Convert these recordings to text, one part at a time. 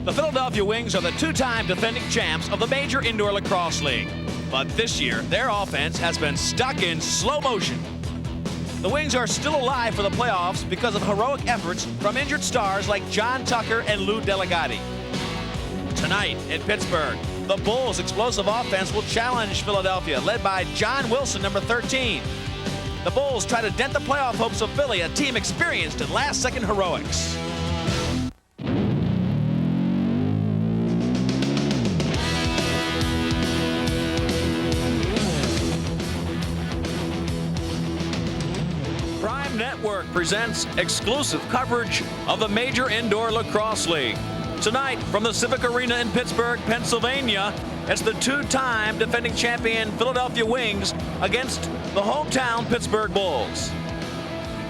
The Philadelphia Wings are the two-time defending champs of the Major Indoor Lacrosse League. But this year, their offense has been stuck in slow motion. The Wings are still alive for the playoffs because of heroic efforts from injured stars like John Tucker and Lou Delegati. Tonight in Pittsburgh, the Bulls' explosive offense will challenge Philadelphia, led by John Wilson, number 13. The Bulls try to dent the playoff hopes of Philly, a team experienced in last-second heroics. Prime Network presents exclusive coverage of the Major Indoor Lacrosse League. Tonight, from the Civic Arena in Pittsburgh, Pennsylvania, it's the two-time defending champion Philadelphia Wings against the hometown Pittsburgh Bulls.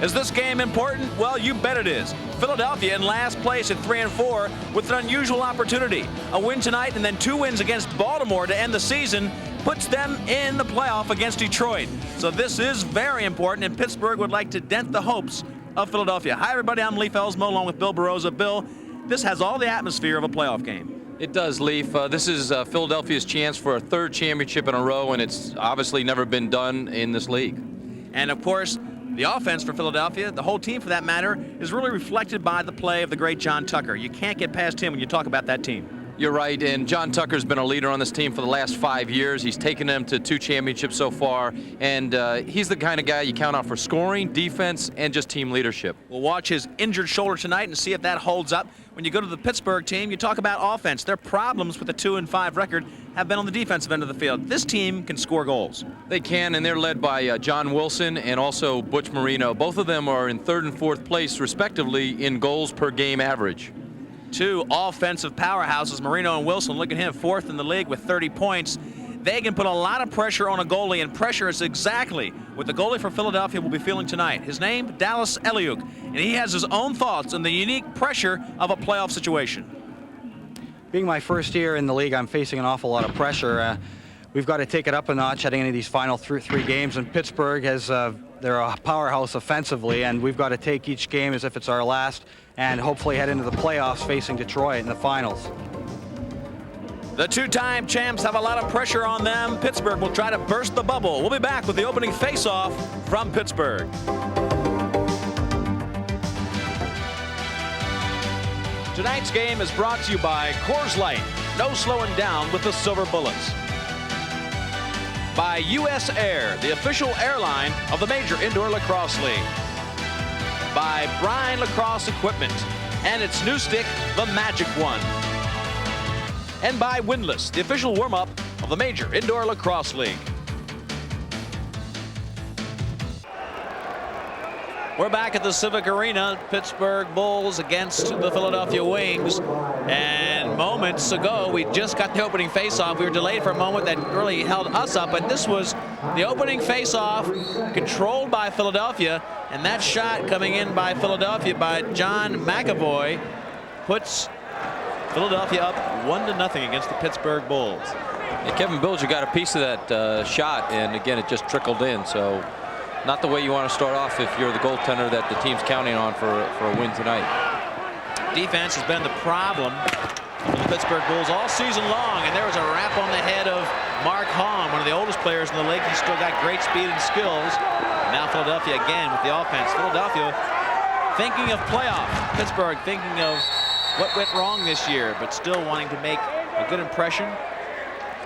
Is this game important? Well, you bet it is. Philadelphia in last place at 3-4 with an unusual opportunity. A win tonight and then 2 wins against Baltimore to end the season puts them in the playoff against Detroit. So this is very important, and Pittsburgh would like to dent the hopes of Philadelphia. Hi, everybody. I'm Leif Elsmo along with Bill Barroza. Bill, this has all the atmosphere of a playoff game. It does, Leif. This is Philadelphia's chance for a 3rd championship in a row, and it's obviously never been done in this league. And, of course, the offense for Philadelphia, the whole team for that matter, is really reflected by the play of the great John Tucker. You can't get past him when you talk about that team. You're right, and John Tucker's been a leader on this team for the last 5 years. He's taken them to 2 championships so far, and he's the kind of guy you count on for scoring, defense, and just team leadership. We'll watch his injured shoulder tonight and see if that holds up. When you go to the Pittsburgh team, you talk about offense. Their problems with a 2-5 record have been on the defensive end of the field. This team can score goals. They can, and they're led by John Wilson and also Butch Marino. Both of them are in 3rd and 4th place, respectively, in goals per game average. 2 offensive powerhouses, Marino and Wilson. Look at him, 4th in the league with 30 points. They can put a lot of pressure on a goalie, and pressure is exactly what the goalie for Philadelphia will be feeling tonight. His name, Dallas Eliuk, and he has his own thoughts on the unique pressure of a playoff situation. Being my first year in the league, I'm facing an awful lot of pressure. We've got to take it up a notch heading into these final 3 games, and Pittsburgh they're a powerhouse offensively, and we've got to take each game as if it's our last and hopefully head into the playoffs facing Detroit in the finals. The 2-time champs have a lot of pressure on them. Pittsburgh will try to burst the bubble. We'll be back with the opening face-off from Pittsburgh. Tonight's game is brought to you by Coors Light. No slowing down with the Silver Bullets. By US Air, the official airline of the Major Indoor Lacrosse League. By Brine Lacrosse Equipment and its new stick, the Magic One. And by Windlass, the official warm-up of the Major Indoor Lacrosse League. We're back at the Civic Arena, Pittsburgh Bulls against the Philadelphia Wings. And moments ago, we just got the opening face-off. We were delayed for a moment that really held us up, but this was the opening face-off controlled by Philadelphia. And that shot coming in by Philadelphia by John McAvoy puts Philadelphia up 1-0 against the Pittsburgh Bulls. And Kevin Bilger got a piece of that shot, and again, it just trickled in. So not the way you want to start off if you're the goaltender that the team's counting on for a win tonight. Defense has been the problem for the Pittsburgh Bulls all season long, and there was a wrap on the head of Mark Hahn, one of the oldest players in the league. He's still got great speed and skills. Now Philadelphia again with the offense. Philadelphia thinking of playoff. Pittsburgh thinking of what went wrong this year, but still wanting to make a good impression.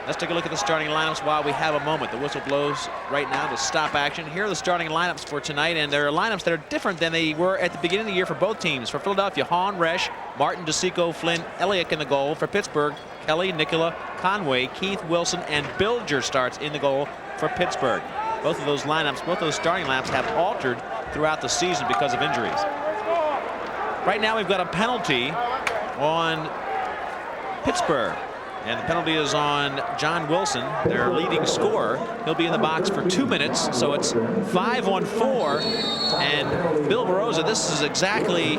Let's take a look at the starting lineups while we have a moment. The whistle blows right now to stop action. Here are the starting lineups for tonight, and there are lineups that are different than they were at the beginning of the year for both teams. For Philadelphia, Hahn, Resch, Martin, DeSico, Flynn, Eliak in the goal. For Pittsburgh, Kelly, Nicola, Conway, Keith, Wilson, and Bilger starts in the goal for Pittsburgh. Both of those lineups, both of those starting lineups have altered throughout the season because of injuries. Right now we've got a penalty on Pittsburgh. And the penalty is on John Wilson, their leading scorer. He'll be in the box for 2 minutes, so it's 5-on-4. And Bill Barroza, this is exactly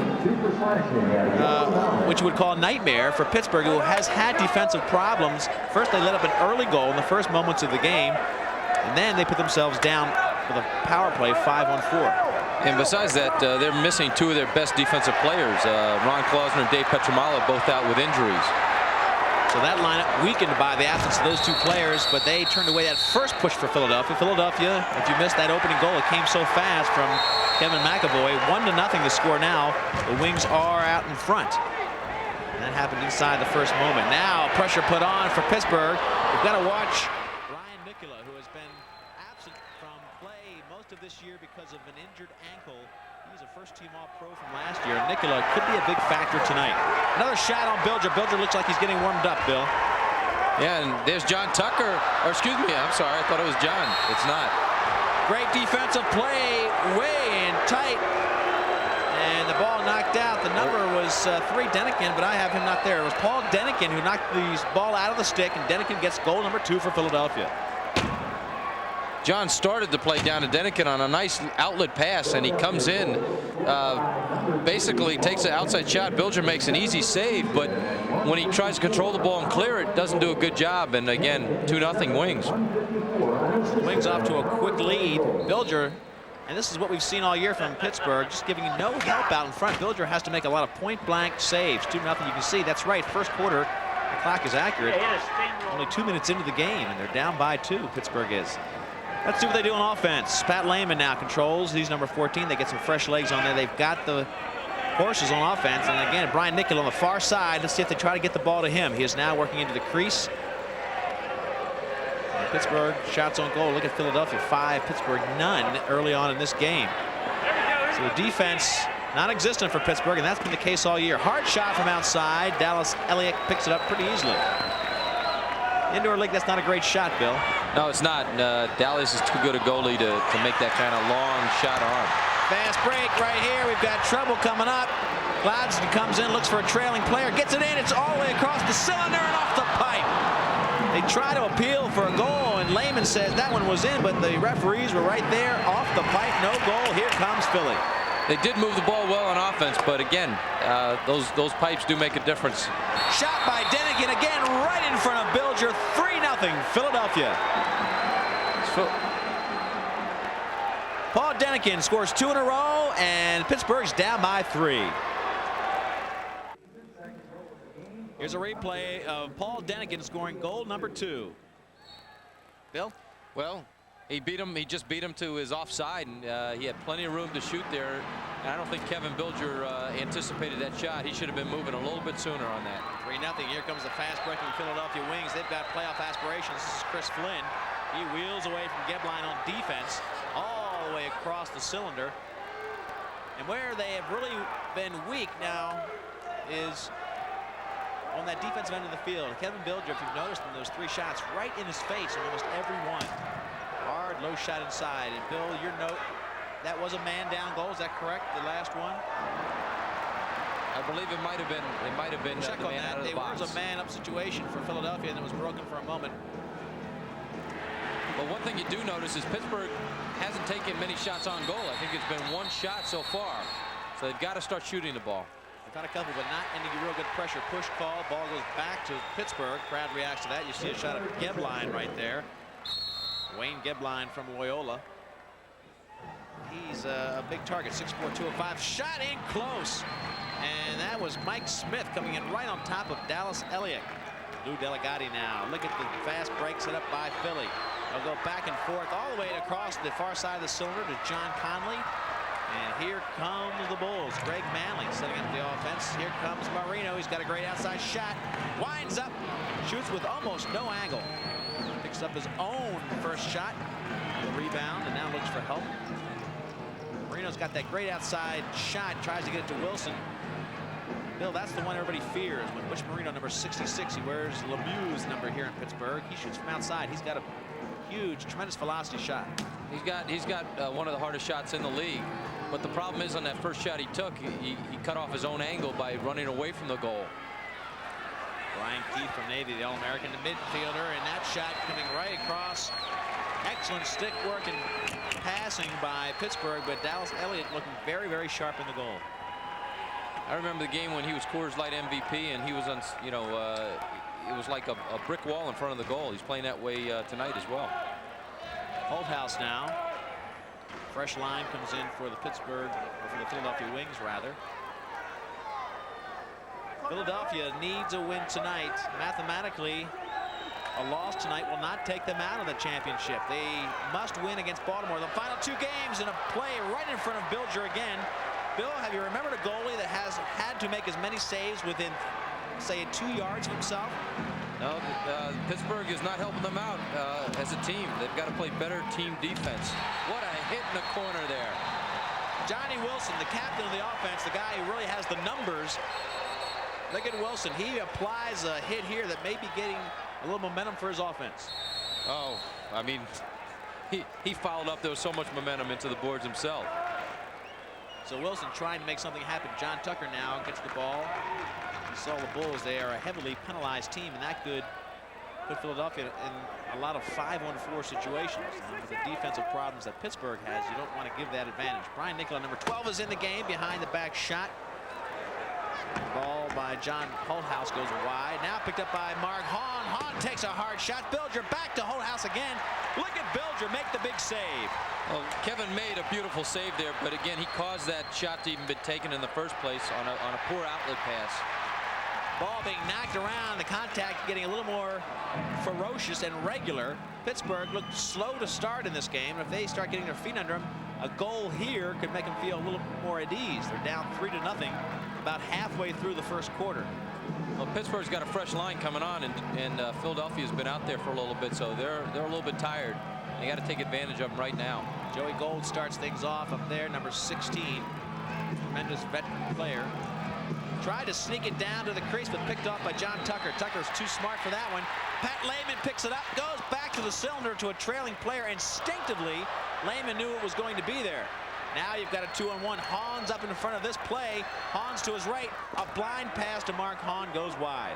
what you would call a nightmare for Pittsburgh, who has had defensive problems. First, they let up an early goal in the first moments of the game, and then they put themselves down with a power play 5-on-4. And besides that, they're missing two of their best defensive players. Ron Klausner and Dave Petramala both out with injuries. So that lineup weakened by the absence of those two players, but they turned away that first push for Philadelphia. Philadelphia, if you missed that opening goal, it came so fast from Kevin McAvoy. 1-0 the score now. The Wings are out in front. And that happened inside the first moment. Now pressure put on for Pittsburgh. We've got to watch Ryan Nicola, who has been absent from play most of this year because of an injured ankle. He's a first-team All-Pro from last year. Nicola could be a big factor tonight. Another shot on Bilger. Bilger looks like he's getting warmed up, Bill. Yeah, and there's John Tucker. Or excuse me, I'm sorry. I thought it was John. It's not. Great defensive play, way in tight. And the ball knocked out. The number was 3 Denikin, but I have him not there. It was Paul Denikin who knocked the ball out of the stick, and Denikin gets goal number 2 for Philadelphia. John started to play down to Denikin on a nice outlet pass, and he comes in, basically takes an outside shot. Bilger makes an easy save, but when he tries to control the ball and clear it, doesn't do a good job. And again, 2-0 Wings. Wings off to a quick lead. Bilger, and this is what we've seen all year from Pittsburgh, just giving no help out in front. Bilger has to make a lot of point-blank saves. 2-0, you can see. That's right, first quarter, the clock is accurate. Only 2 minutes into the game, and they're down by 2, Pittsburgh is. Let's see what they do on offense. Pat Lehman now controls. He's number 14. They get some fresh legs on there. They've got the horses on offense. And again, Brian Nicola on the far side. Let's see if they try to get the ball to him. He is now working into the crease. And Pittsburgh shots on goal. Look at Philadelphia, 5. Pittsburgh, none early on in this game. So the defense non-existent for Pittsburgh, and that's been the case all year. Hard shot from outside. Dallas Elliott picks it up pretty easily. Indoor league, that's not a great shot, Bill. No, it's not. Dallas is too good a goalie to make that kind of long shot on. Fast break right here. We've got trouble coming up. Gladson comes in, looks for a trailing player, gets it in. It's all the way across the cylinder and off the pipe. They try to appeal for a goal, and Lehman says that one was in, but the referees were right there. Off the pipe, no goal. Here comes Philly. They did move the ball well on offense, but again, those pipes do make a difference. Shot by Denikin again, right in front of Bilger. 3-0 Philadelphia. Paul Denikin scores 2 in a row, and Pittsburgh's down by 3. Here's a replay of Paul Denikin scoring goal number 2. Bill? Well, he just beat him to his offside, and he had plenty of room to shoot there. And I don't think Kevin Bilger anticipated that shot. He should have been moving a little bit sooner on that. 3-0. Here comes the fast-breaking Philadelphia Wings. They've got playoff aspirations. This is Chris Flynn. He wheels away from Gebline on defense, all the way across the cylinder. And where they have really been weak now is on that defensive end of the field. Kevin Bilger, if you've noticed in those 3 shots, right in his face on almost every one. Hard, low shot inside. And Bill, your note, that was a man-down goal. Is that correct? The last one? I believe it might have been. It might have been Check the on man that. out of the box. There was a man-up situation for Philadelphia, and it was broken for a moment. But one thing you do notice is Pittsburgh hasn't taken many shots on goal. I think it's been 1 shot so far. So they've got to start shooting the ball. They've had a couple, but not any real good pressure. Push call. Ball goes back to Pittsburgh. Crowd reacts to that. You see a shot of Gebline right there. Wayne Gebline from Loyola. He's a big target, 6'4", 205. Shot in close. And that was Mike Smith coming in right on top of Dallas Elliott. Lou Delegati now. Look at the fast break set up by Philly. They'll go back and forth all the way across the far side of the cylinder to John Conley. And here comes the Bulls. Greg Manley setting up the offense. Here comes Marino. He's got a great outside shot. Winds up. Shoots with almost no angle. Picks up his own first shot. The rebound, and now looks for help. Marino's got that great outside shot. Tries to get it to Wilson. Bill, that's the one everybody fears. When Butch Marino, number 66, he wears Lemieux's number here in Pittsburgh. He shoots from outside. He's got a huge, tremendous velocity shot. He's got one of the hardest shots in the league. But the problem is on that first shot he took, he cut off his own angle by running away from the goal. Brian Keith from Navy, the All-American, the midfielder, and that shot coming right across. Excellent stick work and passing by Pittsburgh, but Dallas Elliott looking very, very sharp in the goal. I remember the game when he was Coors Light MVP, and he was on, it was like a brick wall in front of the goal. He's playing that way tonight as well. Holthouse now. Fresh line comes in for the Pittsburgh, or for the Philadelphia Wings, rather. Philadelphia needs a win tonight. Mathematically, a loss tonight will not take them out of the championship. They must win against Baltimore. The final 2 games in a play right in front of Bilger again. Bill, have you remembered a goalie that has had to make as many saves within, say, 2 yards of himself? No, Pittsburgh is not helping them out as a team. They've got to play better team defense. What a hit in the corner there. Johnny Wilson, the captain of the offense, the guy who really has the numbers. Look at Wilson. He applies a hit here that may be getting a little momentum for his offense. Oh, I mean, he fouled up. There was so much momentum into the boards himself. So Wilson trying to make something happen. John Tucker now gets the ball. You saw the Bulls. They are a heavily penalized team, and that could put Philadelphia in a lot of 5-on-4 situations. And with the defensive problems that Pittsburgh has, you don't want to give that advantage. Brian Nicola, number 12, is in the game. Behind the back shot. Ball by John Holthouse goes wide. Now picked up by Mark Hahn. Hahn takes a hard shot. Bilger back to Holthouse again. Look at Bilger make the big save. Well, Kevin made a beautiful save there, but again, he caused that shot to even be taken in the first place on a poor outlet pass. Ball being knocked around, the contact getting a little more ferocious and regular. Pittsburgh looked slow to start in this game. If they start getting their feet under them, a goal here could make them feel a little more at ease. They're down 3-0 about halfway through the first quarter. Well, Pittsburgh's got a fresh line coming on, and Philadelphia's been out there for a little bit, so they're a little bit tired. They got to take advantage of them right now. Joey Gold starts things off up there, number 16. Tremendous veteran player. Tried to sneak it down to the crease, but picked off by John Tucker. Tucker's too smart for that one. Pat Lehman picks it up, goes back to the cylinder to a trailing player. Instinctively, Lehman knew it was going to be there. Now you've got a 2-on-1. Hahn's up in front of this play. Hahn's to his right. A blind pass to Mark Hahn goes wide.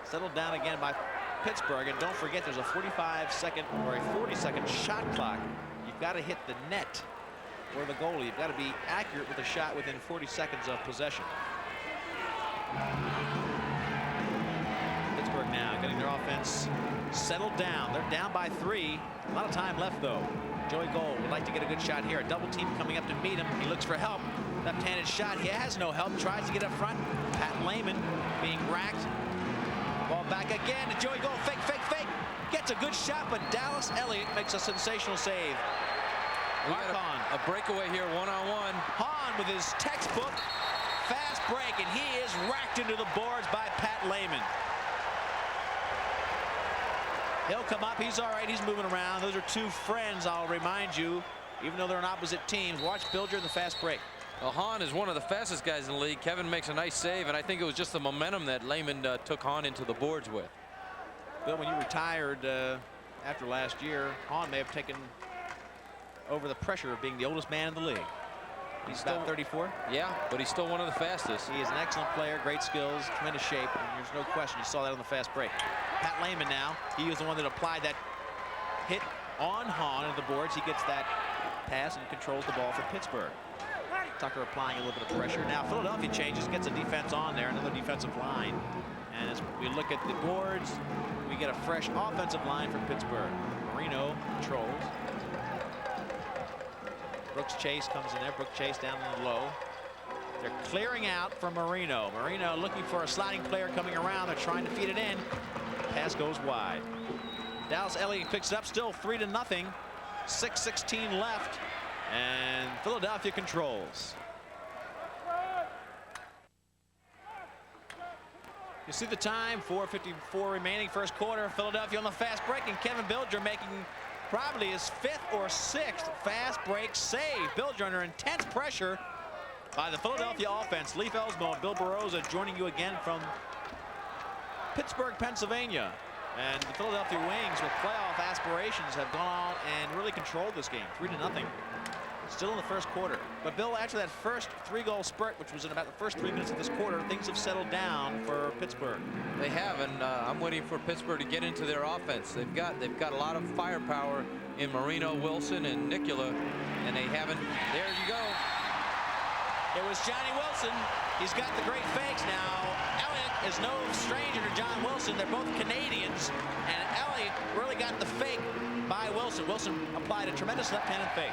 Settled down again by Pittsburgh. And don't forget, there's a 45-second or a 40-second shot clock. You've got to hit the net or the goalie. You've got to be accurate with a shot within 40 seconds of possession. Pittsburgh now getting their offense settled down. They're down by 3. A lot of time left, though. Joey Gold would like to get a good shot here. A double team coming up to meet him. He looks for help. Left-handed shot. He has no help. Tries to get up front. Pat Lehman being racked. Ball back again to Joey Gold. Fake, fake, fake. Gets a good shot, but Dallas Elliott makes a sensational save. Mark Hahn. A breakaway here, one-on-one. Hahn with his textbook fast break, and he is racked into the boards by Pat Lehman. He'll come up. He's all right. He's moving around. Those are 2 friends, I'll remind you, even though they're on opposite teams. Watch Bilger in the fast break. Well, Hahn is one of the fastest guys in the league. Kevin makes a nice save, and I think it was just the momentum that Lehman took Hahn into the boards with. Bill, when you retired after last year, Hahn may have taken over the pressure of being the oldest man in the league. He's about 34. Yeah, but he's still one of the fastest. He is an excellent player, great skills, tremendous shape, and there's no question you saw that on the fast break. Pat Lehman now, he was the one that applied that hit on Hahn at the boards. He gets that pass and controls the ball for Pittsburgh. Tucker applying a little bit of pressure. Now Philadelphia changes, gets a defense on there, another defensive line. And as we look at the boards, we get a fresh offensive line from Pittsburgh. Marino controls. Brooks Chase comes in there. Brooks Chase down in the low. They're clearing out for Marino. Marino looking for a sliding player coming around. They're trying to feed it in. Pass goes wide. Dallas Elliott picks it up. Still 3-0. 6:16 left. And Philadelphia controls. You see the time, 4:54 remaining first quarter. Philadelphia on the fast break, and Kevin Bilger making probably his 5th or 6th fast break save. Bilger under intense pressure by the Philadelphia offense. Leif Elsmo and Bill Baroza joining you again from Pittsburgh, Pennsylvania. And the Philadelphia Wings with playoff aspirations have gone out and really controlled this game, 3-0. Still in the first quarter. But Bill, after that first 3-goal spurt, which was in about the first 3 minutes of this quarter, things have settled down for Pittsburgh. They have, and I'm waiting for Pittsburgh to get into their offense. They've got a lot of firepower in Marino, Wilson, and Nicola, and they haven't. There you go. It was Johnny Wilson. He's got the great fakes now. Elliott is no stranger to John Wilson. They're both Canadians, and Elliott really got the fake by Wilson. Wilson applied a tremendous left-handed fake.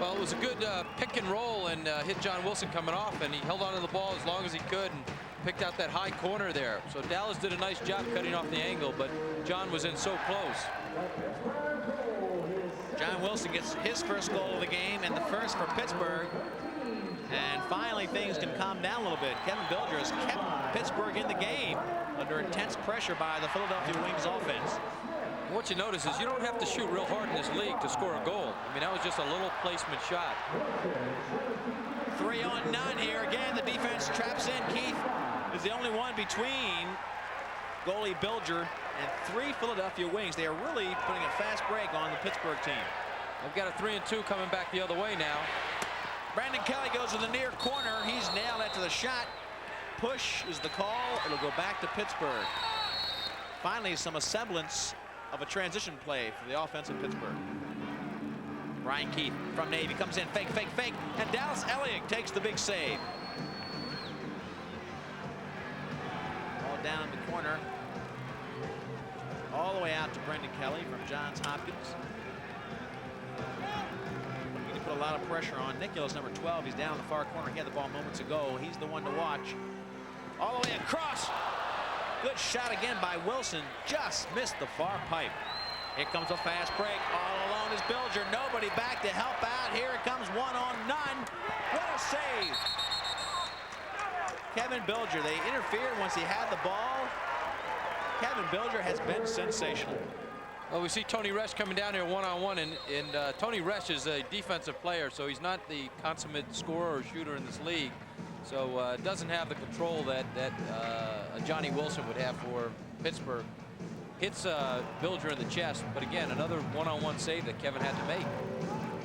Well, it was a good pick and roll, and hit John Wilson coming off, and he held onto the ball as long as he could and picked out that high corner there. So Dallas did a nice job cutting off the angle, but John was in so close. John Wilson gets his first goal of the game and the first for Pittsburgh. And finally, things can calm down a little bit. Kevin Bilger has kept Pittsburgh in the game under intense pressure by the Philadelphia Wings offense. What you notice is you don't have to shoot real hard in this league to score a goal. I mean, that was just a little placement shot. 3-on-none here. Again, the defense traps in. Keith is the only one between goalie Bilger and 3 Philadelphia Wings. They are really putting a fast break on the Pittsburgh team. They've got a 3-2 coming back the other way now. Brandon Kelly goes to the near corner. He's nailed after the shot. Push is the call. It'll go back to Pittsburgh. Finally, some semblance of a transition play for the offense of Pittsburgh. Brian Keith from Navy comes in, fake, fake, fake, and Dallas Elliott takes the big save. Ball down in the corner. All the way out to Brendan Kelly from Johns Hopkins. Put a lot of pressure on Nicholas, number 12. He's down in the far corner. He had the ball moments ago. He's the one to watch. All the way across. Good shot again by Wilson. Just missed the far pipe. Here comes a fast break. All alone is Bilger. Nobody back to help out. Here it comes 1-on-none. What a save. Kevin Bilger. They interfered once he had the ball. Kevin Bilger has been sensational. Well, we see Tony Resch coming down here one-on-one, and Tony Resch is a defensive player, so he's not the consummate scorer or shooter in this league. So doesn't have the control that Johnny Wilson would have for Pittsburgh. Hits Bilger in the chest, but again, another one-on-one save that Kevin had to make.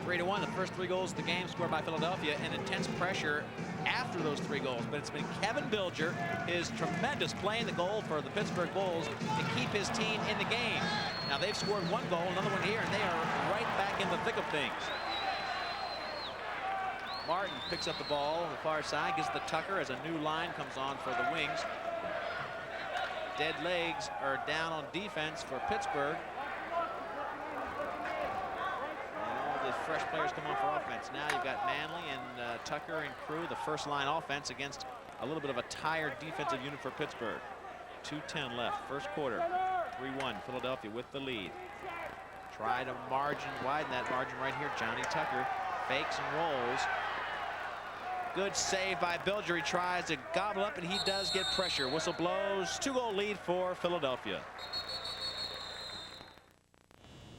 3-1, the first 3 goals of the game scored by Philadelphia, and intense pressure after those 3 goals. But it's been Kevin Bilger, his tremendous play in the goal for the Pittsburgh Bulls to keep his team in the game. Now they've scored 1 goal, another one here, and they are right back in the thick of things. Martin picks up the ball on the far side, gives it to Tucker as a new line comes on for the Wings. Dead legs are down on defense for Pittsburgh. The fresh players come on for offense. Now you've got Manley and Tucker and crew, the first line offense against a little bit of a tired defensive unit for Pittsburgh. 2:10 left, first quarter. 3-1, Philadelphia with the lead. Try to widen that margin right here. Johnny Tucker fakes and rolls. Good save by Bilger. He tries to gobble up, and he does get pressure. Whistle blows. 2-goal lead for Philadelphia.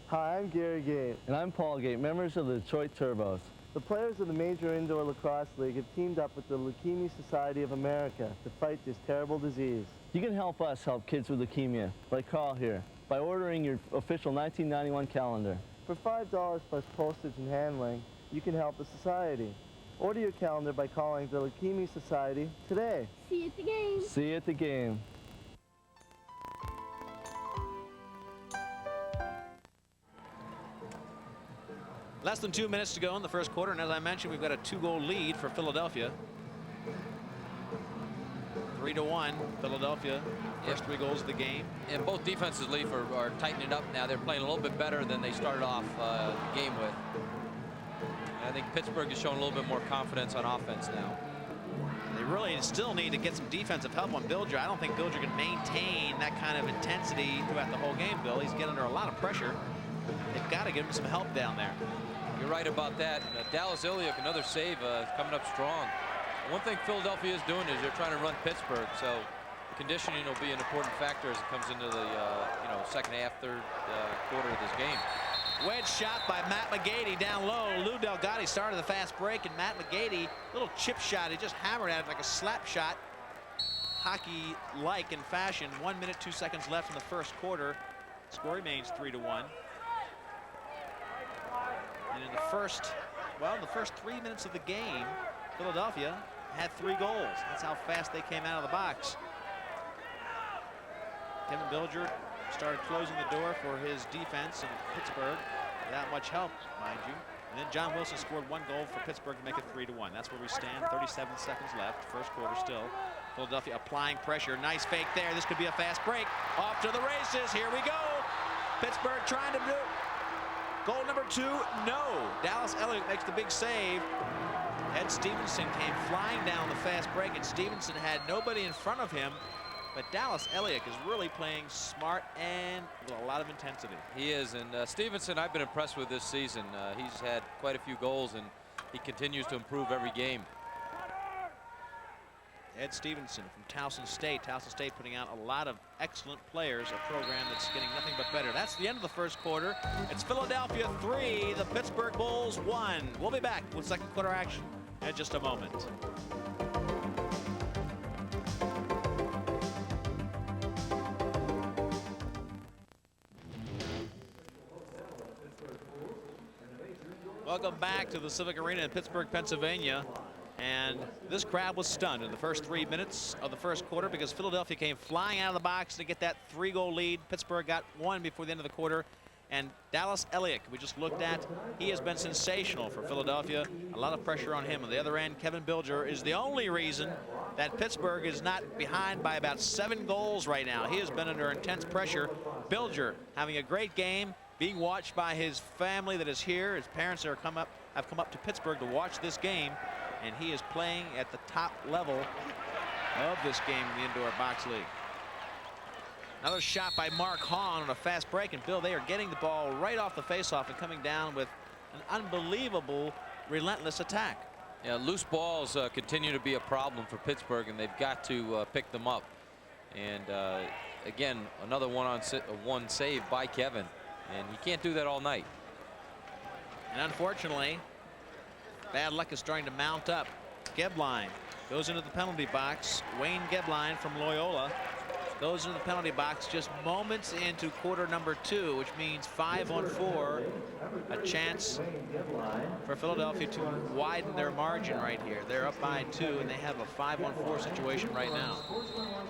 Hi, I'm Gary Gate. And I'm Paul Gate, members of the Detroit Turbos. The players of the Major Indoor Lacrosse League have teamed up with the Leukemia Society of America to fight this terrible disease. You can help us help kids with leukemia, like Carl here, by ordering your official 1991 calendar. For $5 plus postage and handling, you can help the society. Order your calendar by calling the Leukemia Society today. See you at the game. See you at the game. Less than 2 minutes to go in the first quarter, and as I mentioned, we've got a 2-goal lead for Philadelphia. 3-1, Philadelphia. First 3 goals of the game. And both defenses, Leaf, are tightening up now. They're playing a little bit better than they started off the game with. And I think Pittsburgh is showing a little bit more confidence on offense now. They really still need to get some defensive help on Bilger. I don't think Bilger can maintain that kind of intensity throughout the whole game, Bill. He's getting under a lot of pressure. They've got to give him some help down there. You're right about that. Dallas Iliuk, another save, coming up strong. One thing Philadelphia is doing is they're trying to run Pittsburgh, so the conditioning will be an important factor as it comes into the second half, third quarter of this game. Wedge shot by Matt McGady down low. Lou Delgatti started the fast break, and Matt McGady, little chip shot. He just hammered at it like a slap shot, hockey-like in fashion. 1 minute, 2 seconds left in the first quarter. Score remains 3-1. And in the first 3 minutes of the game, Philadelphia had 3 goals. That's how fast they came out of the box. Kevin Bilger started closing the door for his defense in Pittsburgh without much help, mind you. And then John Wilson scored 1 goal for Pittsburgh to make it 3-1. That's where we stand. 37 seconds left. First quarter still. Philadelphia applying pressure. Nice fake there. This could be a fast break. Off to the races. Here we go. Pittsburgh trying to do goal number 2. No. Dallas Elliott makes the big save. Ed Stevenson came flying down the fast break, and Stevenson had nobody in front of him. But Dallas Elliott is really playing smart and with a lot of intensity. He is, and Stevenson I've been impressed with this season. He's had quite a few goals, and he continues to improve every game. Ed Stevenson from Towson State. Towson State putting out a lot of excellent players, a program that's getting nothing but better. That's the end of the first quarter. It's Philadelphia 3, the Pittsburgh Bulls 1. We'll be back with second quarter action in just a moment. Welcome back to the Civic Arena in Pittsburgh, Pennsylvania. And this crowd was stunned in the first 3 minutes of the first quarter because Philadelphia came flying out of the box to get that 3-goal lead. Pittsburgh got 1 before the end of the quarter. And Dallas Elliott, we just looked at, he has been sensational for Philadelphia. A lot of pressure on him. On the other end, Kevin Bilger is the only reason that Pittsburgh is not behind by about 7 goals right now. He has been under intense pressure. Bilger having a great game, being watched by his family that is here. His parents have come up to Pittsburgh to watch this game, and he is playing at the top level of this game in the Indoor Box League. Another shot by Mark Hahn on a fast break, and Bill, they are getting the ball right off the faceoff and coming down with an unbelievable, relentless attack. Yeah, loose balls continue to be a problem for Pittsburgh, and they've got to pick them up. And again, another one save by Kevin, and he can't do that all night. And unfortunately, bad luck is starting to mount up. Gebline goes into the penalty box. Wayne Gebline from Loyola goes into the penalty box just moments into quarter number 2, which means 5-on-4. A chance for Philadelphia to widen their margin right here. They're up by 2, and they have a 5-on-4 situation right now.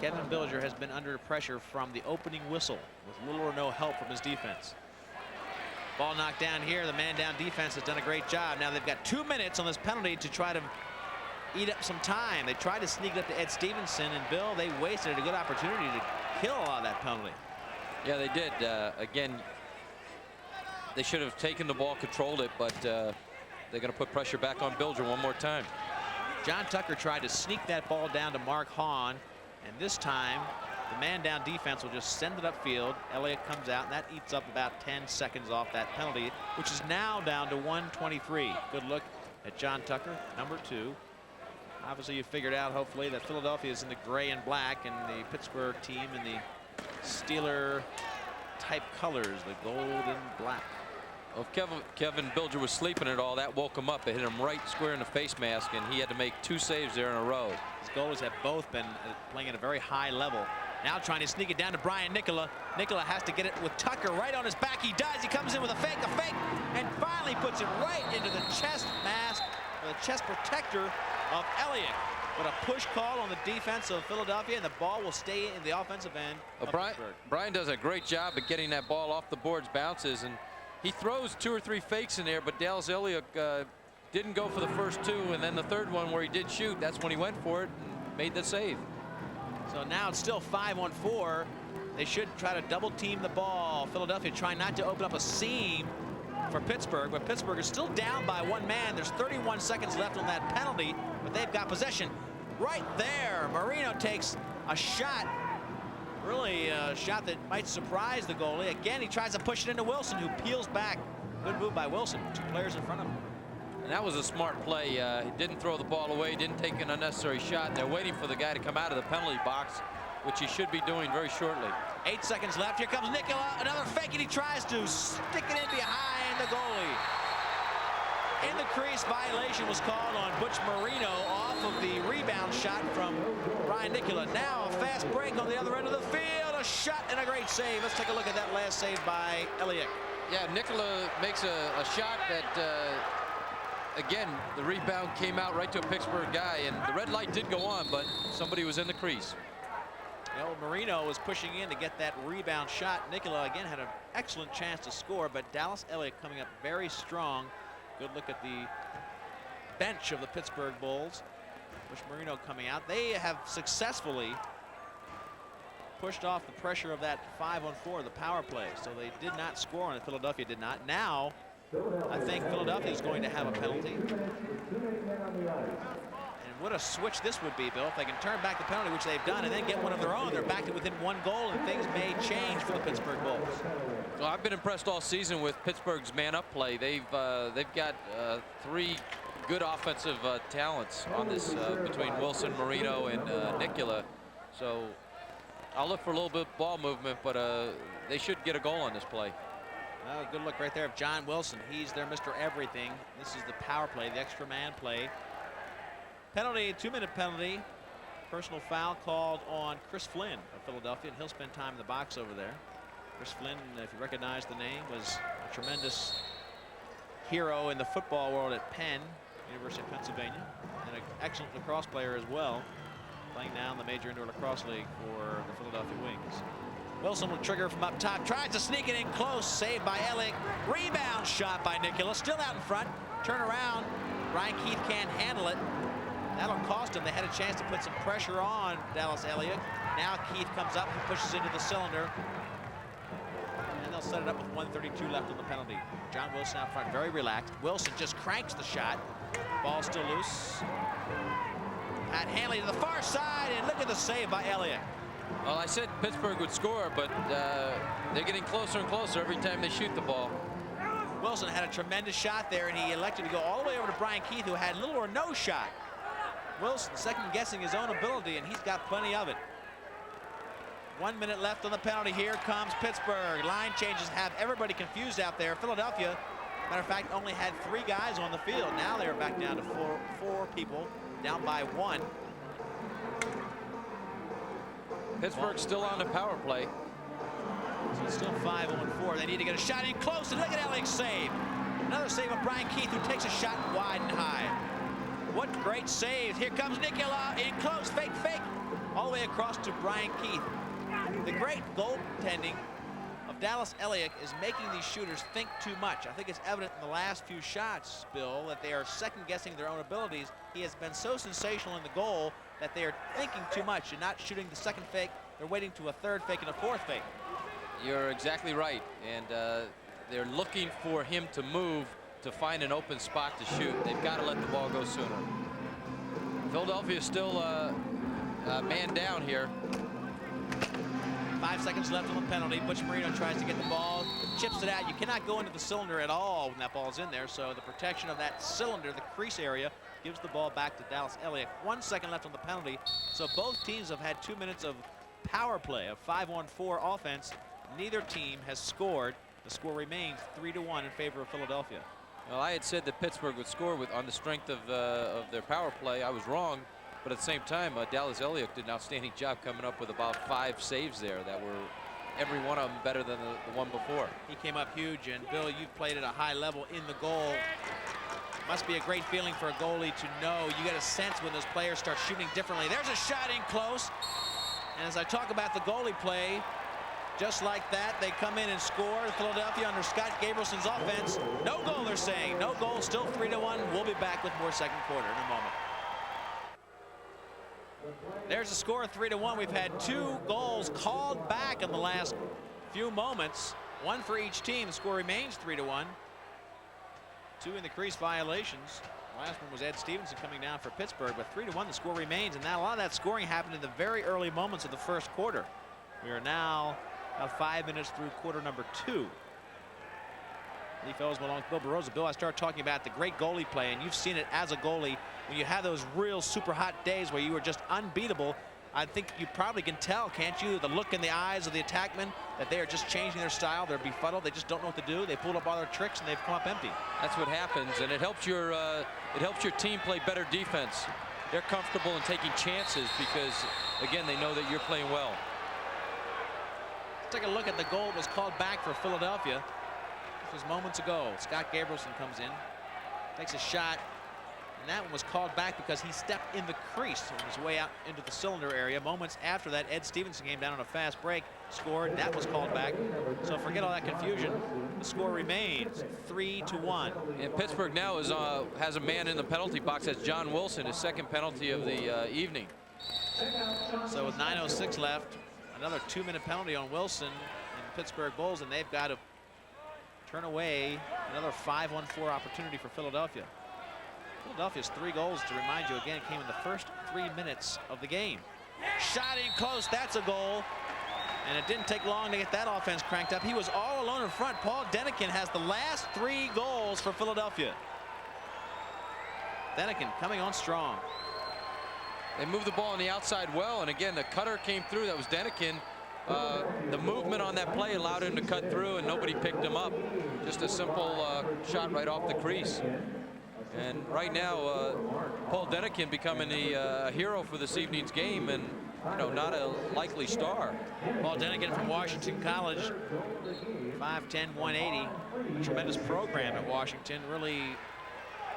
Kevin Bilger has been under pressure from the opening whistle with little or no help from his defense. Ball knocked down here. The man-down defense has done a great job. Now they've got 2 minutes on this penalty to try to eat up some time. They tried to sneak it up to Ed Stevenson, and Bill, they wasted a good opportunity to kill a lot of that penalty. Yeah, they did. Again, they should have taken the ball, controlled it, but they're going to put pressure back on Bilger one more time. John Tucker tried to sneak that ball down to Mark Hahn, and this time the man-down defense will just send it upfield. Elliott comes out, and that eats up about 10 seconds off that penalty, which is now down to 1:23. Good look at John Tucker, number 2. Obviously, you figured out, hopefully, that Philadelphia is in the gray and black, and the Pittsburgh team in the Steeler-type colors, the gold and black. Well, if Kevin Bilger was sleeping at all, that woke him up. It hit him right square in the face mask, and he had to make 2 saves there in a row. His goalies have both been playing at a very high level. Now trying to sneak it down to Brian Nicola. Nicola has to get it with Tucker right on his back. He does. He comes in with a fake, and finally puts it right into the chest mask, or the chest protector of Elliott. But a push call on the defense of Philadelphia, and the ball will stay in the offensive end of Pittsburgh. Brian does a great job at getting that ball off the boards, bounces, and he throws 2 or 3 fakes in there, but Dallas Elliott didn't go for the first 2, and then the third one where he did shoot, that's when he went for it and made the save. So now it's still 5-on-4. They should try to double team the ball. Philadelphia trying not to open up a seam for Pittsburgh, but Pittsburgh is still down by 1 man. There's 31 seconds left on that penalty, but they've got possession right there. Marino takes a shot, really a shot that might surprise the goalie. Again, he tries to push it into Wilson, who peels back. Good move by Wilson. 2 players in front of him. And that was a smart play. He didn't throw the ball away, didn't take an unnecessary shot. They're waiting for the guy to come out of the penalty box, which he should be doing very shortly. 8 seconds left. Here comes Nicola. Another fake, and he tries to stick it in behind the goalie. In the crease, violation was called on Butch Marino off of the rebound shot from Brian Nicola. Now a fast break on the other end of the field. A shot and a great save. Let's take a look at that last save by Elliott. Yeah, Nicola makes a shot that, again, the rebound came out right to a Pittsburgh guy, and the red light did go on, but somebody was in the crease. You know, Marino was pushing in to get that rebound shot. Nicola, again, had an excellent chance to score, but Dallas Elliott coming up very strong Good look at the bench of the Pittsburgh Bulls. Bush Marino coming out. They have successfully pushed off the pressure of that 5-on-4, the power play. So they did not score on it. Philadelphia did not. Now, I think Philadelphia is going to have a penalty. And what a switch this would be, Bill, if they can turn back the penalty, which they've done, and then get one of their own. They're back to within 1 goal, and things may change for the Pittsburgh Bulls. Well, I've been impressed all season with Pittsburgh's man-up play. They've got 3 good offensive talents on this between Wilson, Marino, and Nicola. So I'll look for a little bit of ball movement, but they should get a goal on this play. Oh, good look right there of John Wilson. He's their Mr. Everything. This is the power play, the extra man play. Penalty, 2-minute penalty. Personal foul called on Chris Flynn of Philadelphia, and he'll spend time in the box over there. Chris Flynn, if you recognize the name, was a tremendous hero in the football world at Penn, University of Pennsylvania, and an excellent lacrosse player as well, playing now in the Major Indoor Lacrosse League for the Philadelphia Wings. Wilson will trigger from up top, tries to sneak it in close, saved by Elliott. Rebound shot by Nicola, still out in front. Turn around, Brian Keith can't handle it. That'll cost him. They had a chance to put some pressure on Dallas Elliott. Now Keith comes up and pushes into the cylinder. And they'll set it up with 1:32 left on the penalty. John Wilson out front, very relaxed. Wilson just cranks the shot. Ball still loose. Pat Hanley to the far side, and look at the save by Elliott. Well, I said Pittsburgh would score, but they're getting closer and closer every time they shoot the ball. Wilson had a tremendous shot there, and he elected to go all the way over to Brian Keith, who had little or no shot. Wilson second-guessing his own ability, and he's got plenty of it. 1 minute left on the penalty. Here comes Pittsburgh. Line changes have everybody confused out there. Philadelphia, matter of fact, only had 3 guys on the field. Now they're back down to four people, down by 1. Pittsburgh's still on the power play. So it's still 5-on-4. They need to get a shot in close, and look at Elliott's save. Another save of Brian Keith, who takes a shot wide and high. What great saves. Here comes Nicola in close, fake, all the way across to Brian Keith. The great goaltending of Dallas Elliott is making these shooters think too much. I think it's evident in the last few shots, Bill, that they are second-guessing their own abilities. He has been so sensational in the goal that they are thinking too much and not shooting the second fake. They're waiting to a third fake and a fourth fake. You're exactly right, and they're looking for him to move to find an open spot to shoot. They've got to let the ball go sooner. Philadelphia is still man down here. 5 seconds left on the penalty. Butch Marino tries to get the ball, chips it out. You cannot go into the cylinder at all when that ball's in there, so the protection of that cylinder, the crease area, gives the ball back to Dallas Elliott. 1 second left on the penalty, so both teams have had 2 minutes of power play, of 5-on-4 offense. Neither team has scored. The score remains 3-1 in favor of Philadelphia. Well, I had said that Pittsburgh would score on the strength of their power play. I was wrong, but at the same time, Dallas Elliott did an outstanding job coming up with about 5 saves there that were every one of them better than the one before. He came up huge, and Bill, you've played at a high level in the goal. Must be a great feeling for a goalie to know. You get a sense when those players start shooting differently. There's a shot in close, and as I talk about the goalie play, just like that, they come in and score. Philadelphia under Scott Gabrielson's offense. No goal, they're saying. No goal, still 3-1. We'll be back with more second quarter in a moment. There's a score of 3-1. We've had 2 goals called back in the last few moments. 1 for each team. The score remains 3-1. 2 in the crease violations. Last one was Ed Stevenson coming down for Pittsburgh, but 3-1 the score remains, and now a lot of that scoring happened in the very early moments of the first quarter. We are now about 5 minutes through quarter number 2. Lee Fellows along with Bill Barroza. Bill, I started talking about the great goalie play, and you've seen it as a goalie. When you have those real super hot days where you are just unbeatable, I think you probably can tell, can't you, the look in the eyes of the attackmen, that they are just changing their style. They're befuddled. They just don't know what to do. They pulled up all their tricks, and they've come up empty. That's what happens, and it helps your team play better defense. They're comfortable in taking chances because, again, they know that you're playing well. Let's take a look at the goal that was called back for Philadelphia. This was moments ago. Scott Gabrielson comes in, takes a shot, And that one was called back because he stepped in the crease on his way out into the cylinder area. Moments after that, Ed Stevenson came down on a fast break, scored. That was called back. So forget all that confusion. The score remains 3-1. And Pittsburgh now is has a man in the penalty box. That's John Wilson, his second penalty of the evening. So with 9:06 left, another 2-minute penalty on Wilson and the Pittsburgh Bulls, and they've got to turn away another 5-on-4 opportunity for Philadelphia. Philadelphia's 3 goals, to remind you again, came in the first 3 minutes of the game. Shot in close, that's a goal. And it didn't take long to get that offense cranked up. He was all alone in front. Paul Denikin has the last 3 goals for Philadelphia. Denikin coming on strong. They moved the ball on the outside well, and again, the cutter came through. That was Denikin. The movement on that play allowed him to cut through, and nobody picked him up. Just a simple shot right off the crease. And right now, Paul Denikin becoming the hero for this evening's game, and not a likely star. Paul Denikin from Washington College, 5'10", 180. Tremendous program at Washington. Really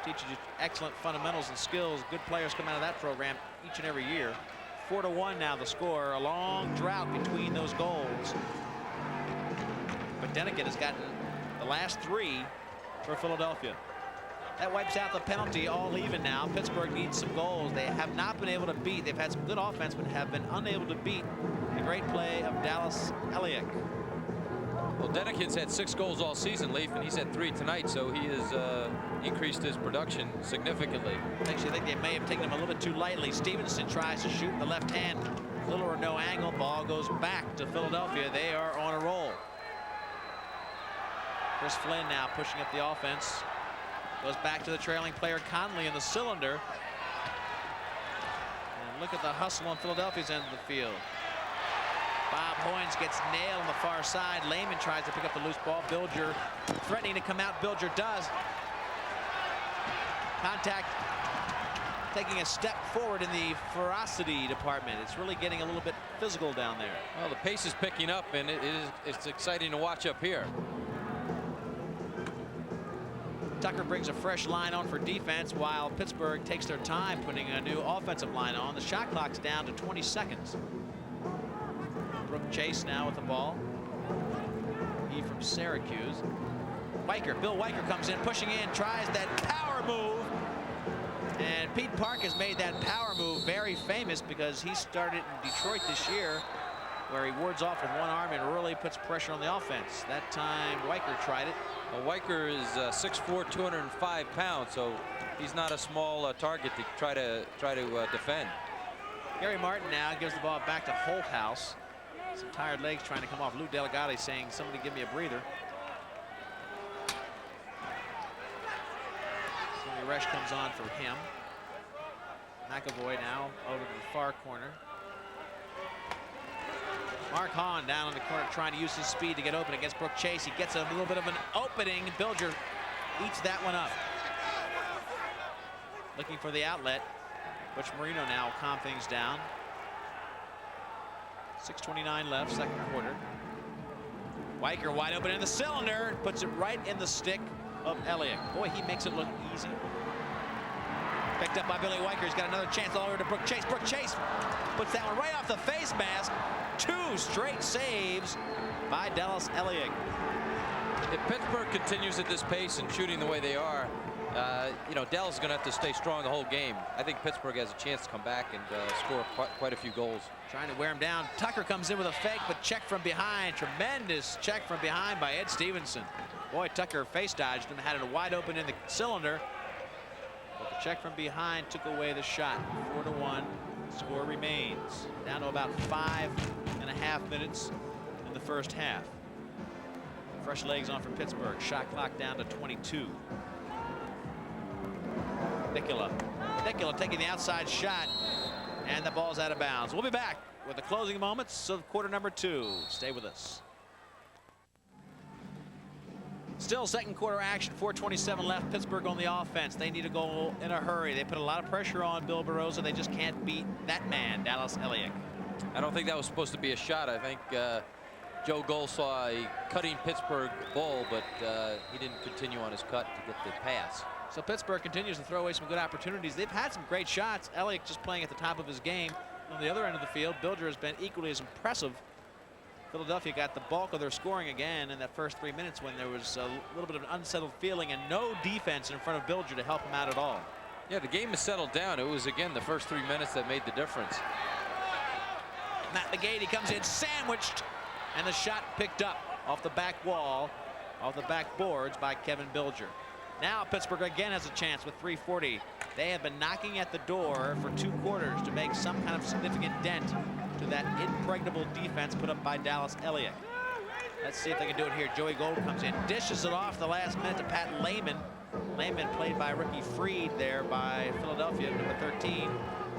teaches you excellent fundamentals and skills. Good players come out of that program each and every year. 4-1 now the score. A long drought between those goals. But Denikin has gotten the last 3 for Philadelphia. That wipes out the penalty, all even now. Pittsburgh needs some goals. They have not been able to beat. They've had some good offense, but have been unable to beat the great play of Dallas Eliak. Well, Denikin's had 6 goals all season, Leaf, and he's had 3 tonight, so he has increased his production significantly. Actually, I think they may have taken him a little bit too lightly. Stevenson tries to shoot the left hand. Little or no angle. Ball goes back to Philadelphia. They are on a roll. Chris Flynn now pushing up the offense. Goes back to the trailing player Conley in the cylinder. And look at the hustle on Philadelphia's end of the field. Bob Hoynes gets nailed on the far side. Lehman tries to pick up the loose ball. Bilger threatening to come out. Bilger does. Contact taking a step forward in the ferocity department. It's really getting a little bit physical down there. Well, the pace is picking up, and it's exciting to watch up here. Tucker brings a fresh line on for defense while Pittsburgh takes their time putting a new offensive line on. The shot clock's down to 20 seconds. Brooke Chase now with the ball. He from Syracuse. Bill Weicker comes in, pushing in, tries that power move. And Pete Park has made that power move very famous because he started in Detroit this year, where he wards off with one arm and really puts pressure on the offense. That time Weicker tried it. Well, Weicker is 6'4", 205 pounds, so he's not a small target to try to defend. Gary Martin now gives the ball back to Holthouse. Some tired legs trying to come off. Lou Delegati saying, somebody give me a breather. Sonny Resch comes on for him. McAvoy now over to the far corner. Mark Hahn down on the corner trying to use his speed to get open against Brooke Chase. He gets a little bit of an opening. Bilger eats that one up. Looking for the outlet. Butch Marino now will calm things down. 6:29 left, second quarter. Weicker wide open in the cylinder. Puts it right in the stick of Eliak. Boy, he makes it look easy. Picked up by Billy Weicker. He's got another chance all over to Brooke Chase. Brooke Chase puts that one right off the face mask. 2 straight saves by Dallas Eliak. If Pittsburgh continues at this pace and shooting the way they are, Dallas is going to have to stay strong the whole game. I think Pittsburgh has a chance to come back and score quite a few goals. Trying to wear him down. Tucker comes in with a fake, but check from behind. Tremendous check from behind by Ed Stevenson. Boy, Tucker face dodged him, had it wide open in the cylinder. But the check from behind took away the shot. 4-1. Score remains. Down to about 5.5 minutes in the first half. Fresh legs on for Pittsburgh. Shot clock down to 22. Nicola taking the outside shot, and the ball's out of bounds. We'll be back with the closing moments of quarter number 2. Stay with us. Still second quarter action, 4:27 left. Pittsburgh on the offense. They need a goal in a hurry. They put a lot of pressure on Bill Barroza. They just can't beat that man, Dallas Eliak. I don't think that was supposed to be a shot. I think Joe Gold saw a cutting Pittsburgh Bull, but he didn't continue on his cut to get the pass. So Pittsburgh continues to throw away some good opportunities. They've had some great shots. Elliott just playing at the top of his game. On the other end of the field, Bilger has been equally as impressive. Philadelphia got the bulk of their scoring again in that first 3 minutes when there was a little bit of an unsettled feeling and no defense in front of Bilger to help him out at all. Yeah, the game has settled down. It was, again, the first 3 minutes that made the difference. Matt McGady comes in sandwiched, and the shot picked up off the back wall, off the back boards by Kevin Bilger. Now Pittsburgh again has a chance with 3:40. They have been knocking at the door for 2 quarters to make some kind of significant dent to that impregnable defense put up by Dallas Elliott. Let's see if they can do it here. Joey Gold comes in, dishes it off the last minute to Pat Lehman. Lehman played by Ricky Freed there by Philadelphia, number 13.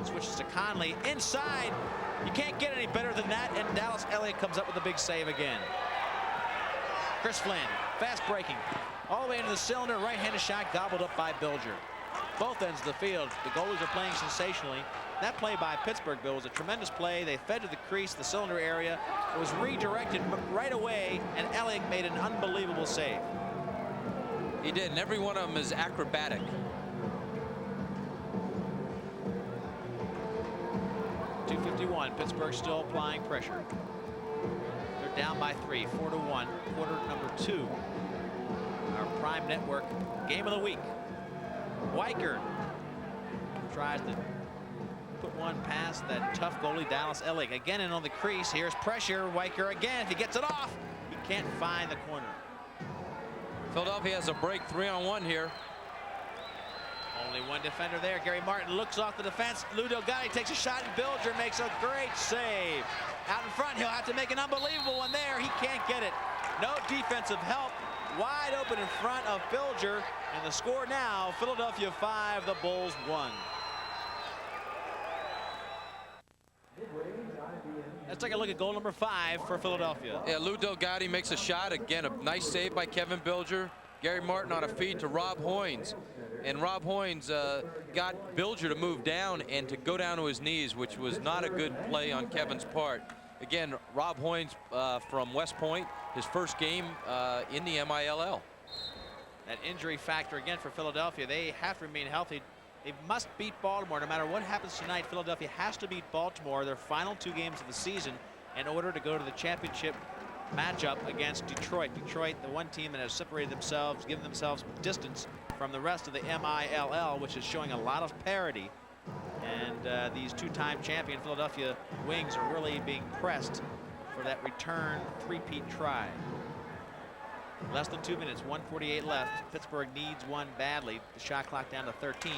Switches to Conley inside. You can't get any better than that, and Dallas Elliott comes up with a big save again. Chris Flynn, fast breaking, all the way into the cylinder, right-handed shot gobbled up by Bilger. Both ends of the field, the goalies are playing sensationally. That play by Pittsburgh, Bill, was a tremendous play. They fed to the crease, the cylinder area. It was redirected right away, and Elliott made an unbelievable save. He did, and every one of them is acrobatic. .251, Pittsburgh still applying pressure. They're down by 3, 4-1, quarter number 2. Our Prime Network game of the week. Weicker tries to put one past that tough goalie Dallas Elliott. Again in on the crease. Here's pressure. Weicker again. If he gets it off, he can't find the corner. Philadelphia has a break 3-on-1 here. Only one defender there. Gary Martin looks off the defense. Lou Delgatti takes a shot, and Bilger makes a great save. Out in front, he'll have to make an unbelievable one there. He can't get it. No defensive help. Wide open in front of Bilger. And the score now, Philadelphia 5, the Bulls 1. Let's take a look at goal number 5 for Philadelphia. Yeah, Lou Delgatti makes a shot. Again, a nice save by Kevin Bilger. Gary Martin on a feed to Rob Hoynes. And Rob Hoynes got Bilger to move down and to go down to his knees, which was not a good play on Kevin's part. Again, Rob Hoynes from West Point, his first game in the MILL. That injury factor again for Philadelphia. They have to remain healthy. They must beat Baltimore. No matter what happens tonight, Philadelphia has to beat Baltimore, their final 2 games of the season, in order to go to the championship matchup against Detroit. Detroit, the one team that has separated themselves, given themselves distance from the rest of the MILL, which is showing a lot of parity. And these 2-time champion Philadelphia Wings are really being pressed for that return three-peat try. Less than 2 minutes, 1:48 left. Pittsburgh needs one badly. The shot clock down to 13.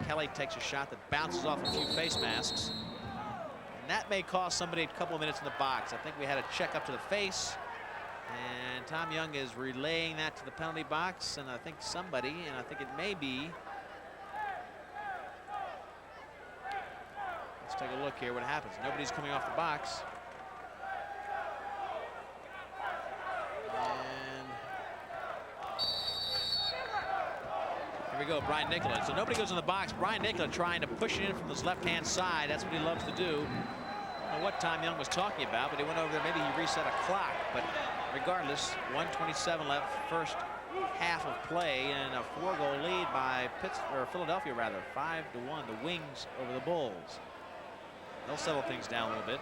Kelly takes a shot that bounces off a few face masks. And that may cost somebody a couple of minutes in the box. I think we had a check up to the face. And Tom Young is relaying that to the penalty box. And I think somebody, and I think it may be. Let's take a look here what happens. Nobody's coming off the box. And here we go, Brian Nicola. So nobody goes in the box. Brian Nicola trying to push it in from his left-hand side. That's what he loves to do. I don't know what Tom Young was talking about, but he went over there. Maybe he reset a clock. But regardless, 1:27 left, first half of play, and a 4-goal lead by Philadelphia, rather, 5-1. The Wings over the Bulls. They'll settle things down a little bit.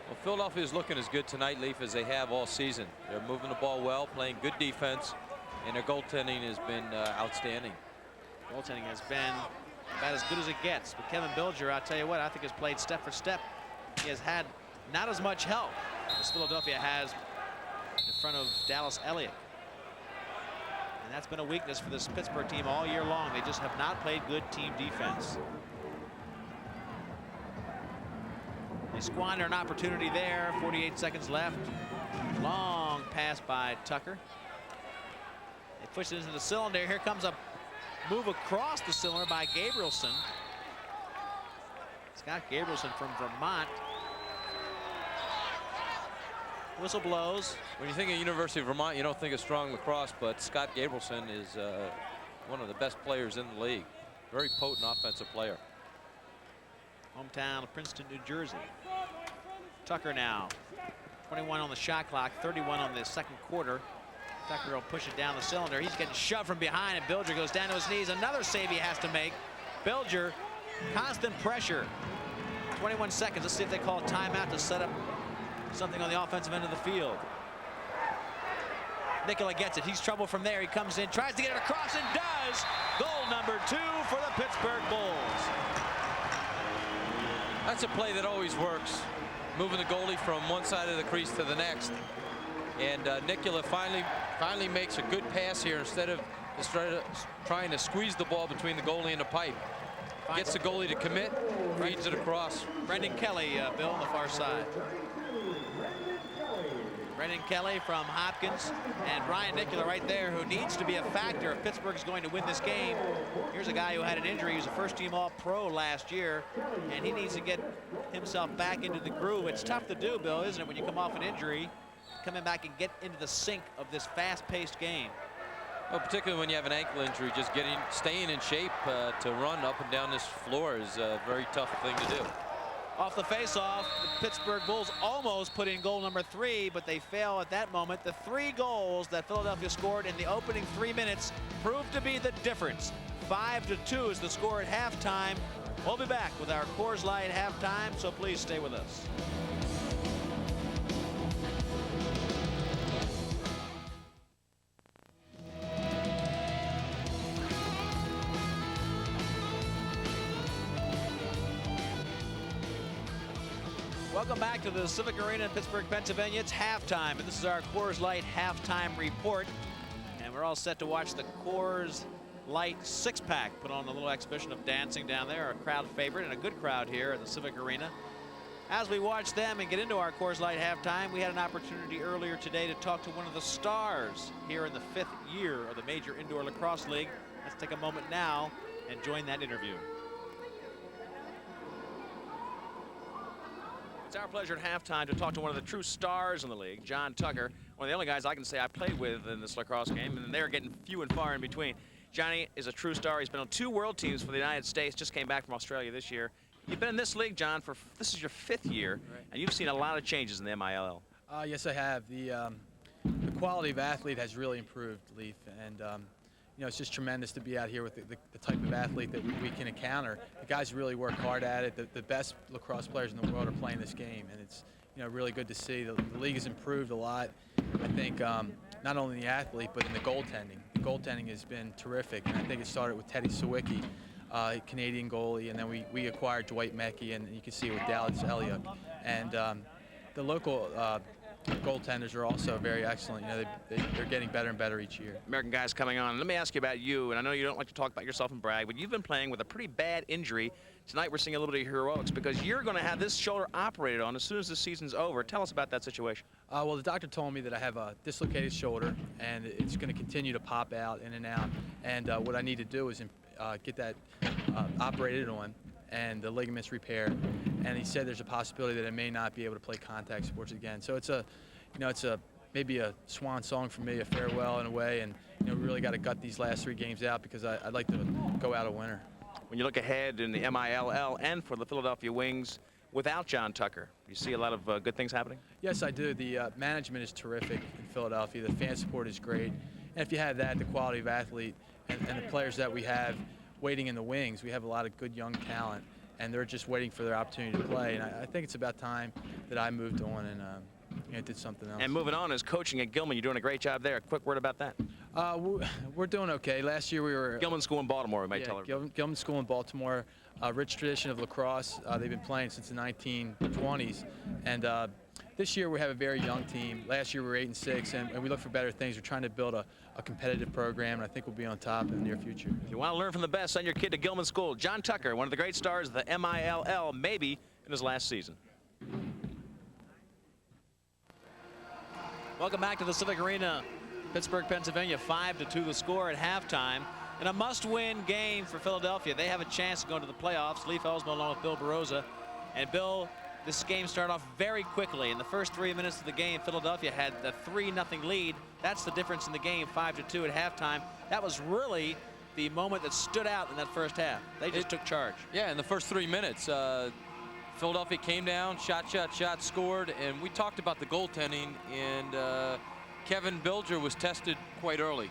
Well, Philadelphia is looking as good tonight, Leaf, as they have all season. They're moving the ball well, playing good defense, and their goaltending has been outstanding. Goaltending has been about as good as it gets. But Kevin Bilger, I'll tell you what, I think has played step for step. He has had not as much help as Philadelphia has in front of Dallas Elliott. And that's been a weakness for this Pittsburgh team all year long. They just have not played good team defense. They squander an opportunity there. 48 seconds left. Long pass by Tucker. They push it into the cylinder. Here comes a move across the cylinder by Gabrielson. Scott Gabrielson from Vermont. Whistle blows. When you think of University of Vermont, you don't think of strong lacrosse, but Scott Gabrielson is one of the best players in the league. Very potent offensive player. Hometown of Princeton, New Jersey. Tucker now. 21 on the shot clock, 31 on the second quarter. Tucker will push it down the cylinder. He's getting shoved from behind, and Bilger goes down to his knees. Another save he has to make. Bilger, constant pressure. 21 seconds. Let's see if they call a timeout to set up something on the offensive end of the field. Nicola gets it. He's trouble from there. He comes in, tries to get it across, and does. Goal number 2 for the Pittsburgh Bulls. That's a play that always works. Moving the goalie from one side of the crease to the next. And Nicola finally makes a good pass here instead of just trying to squeeze the ball between the goalie and the pipe. Gets the goalie to commit, feeds it across. Brendan Kelly, Bill, on the far side. Brendan Kelly from Hopkins, and Brian Nicola right there, who needs to be a factor if Pittsburgh is going to win this game. Here's a guy who had an injury. He was a first-team All-Pro last year, and he needs to get himself back into the groove. It's tough to do, Bill, isn't it, when you come off an injury, coming back and get into the sync of this fast-paced game. Well, particularly when you have an ankle injury, just staying in shape to run up and down this floor is a very tough thing to do. Off the face-off, the Pittsburgh Bulls almost put in goal number 3, but they fail at that moment. The 3 goals that Philadelphia scored in the opening 3 minutes proved to be the difference. 5-2 is the score at halftime. We'll be back with our Coors Light halftime, so please stay with us. Welcome back to the Civic Arena in Pittsburgh, Pennsylvania. It's halftime, and this is our Coors Light halftime report. And we're all set to watch the Coors Light 6-pack put on a little exhibition of dancing down there, a crowd favorite and a good crowd here at the Civic Arena. As we watch them and get into our Coors Light halftime, we had an opportunity earlier today to talk to one of the stars here in the 5th year of the Major Indoor Lacrosse League. Let's take a moment now and join that interview. It's our pleasure at halftime to talk to one of the true stars in the league, John Tucker, one of the only guys I can say I played with in this lacrosse game, and they're getting few and far in between. Johnny is a true star. He's been on 2 world teams for the United States, just came back from Australia this year. You've been in this league, John, this is your 5th year, right, and you've seen a lot of changes in the MILL. Yes, I have. The quality of athlete has really improved, Leaf, and you know, it's just tremendous to be out here with the type of athlete that we can encounter. The guys really work hard at it. The best lacrosse players in the world are playing this game, and it's, you know, really good to see. The league has improved a lot. I think not only in the athlete, but in the goaltending. The goaltending has been terrific, and I think it started with Teddy Sawicki, Canadian goalie, and then we acquired Dwight Mecke, and you can see it with Dallas Elliott. And the local goaltenders are also very excellent. You know, they're getting better and better each year. American guys coming on. Let me ask you about you, and I know you don't like to talk about yourself and brag, but you've been playing with a pretty bad injury. Tonight we're seeing a little bit of heroics because you're going to have this shoulder operated on as soon as the season's over. Tell us about that situation. Well, the doctor told me that I have a dislocated shoulder, and it's going to continue to pop out in and out. And what I need to do is get that operated on and the ligaments repaired. And he said there's a possibility that I may not be able to play contact sports again. So it's maybe a swan song for me, a farewell in a way. And you know, we really got to gut these last 3 games out because I'd like to go out a winner. When you look ahead in the MILL and for the Philadelphia Wings without John Tucker, you see a lot of good things happening? Yes, I do. The management is terrific in Philadelphia. The fan support is great. And if you have that, the quality of athlete and the players that we have waiting in the wings, we have a lot of good young talent, and they're just waiting for their opportunity to play. And I think it's about time that I moved on and you know, did something else. And moving on is coaching at Gilman. You're doing a great job there. A quick word about that. We're doing okay. Last year we were Gilman School in Baltimore, we might tell everybody. Gilman School in Baltimore, rich tradition of lacrosse. They've been playing since the 1920s, and this year we have a very young team. Last year we were 8-6, and we look for better things. We're trying to build a competitive program, and I think we'll be on top in the near future. If you want to learn from the best, send your kid to Gilman School. John Tucker, one of the great stars of the MILL, maybe in his last season. Welcome back to the Civic Arena, Pittsburgh, Pennsylvania. 5-2 the score at halftime. And a must-win game for Philadelphia. They have a chance to go into the playoffs. Leif Ellsmo along with Bill Baroza. And Bill, this game started off very quickly. In the first 3 minutes of the game, Philadelphia had the 3-0 lead. That's the difference in the game, 5-2 at halftime. That was really the moment that stood out in that first half. They just took charge. Yeah, in the first 3 minutes, Philadelphia came down, shot, scored, and we talked about the goaltending, and Kevin Bilger was tested quite early.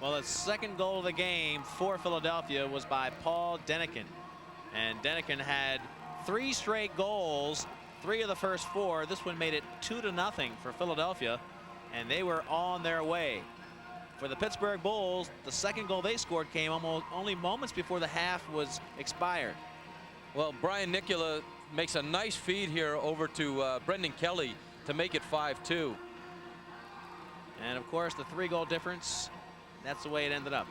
Well, the second goal of the game for Philadelphia was by Paul Denikin. And Denikin had 3 straight goals, 3 of the first 4. This one made it 2-0 for Philadelphia, and they were on their way. For the Pittsburgh Bulls, the second goal they scored came only moments before the half was expired. Well, Brian Nicola makes a nice feed here over to Brendan Kelly to make it 5-2. And of course, the 3-goal difference, that's the way it ended up.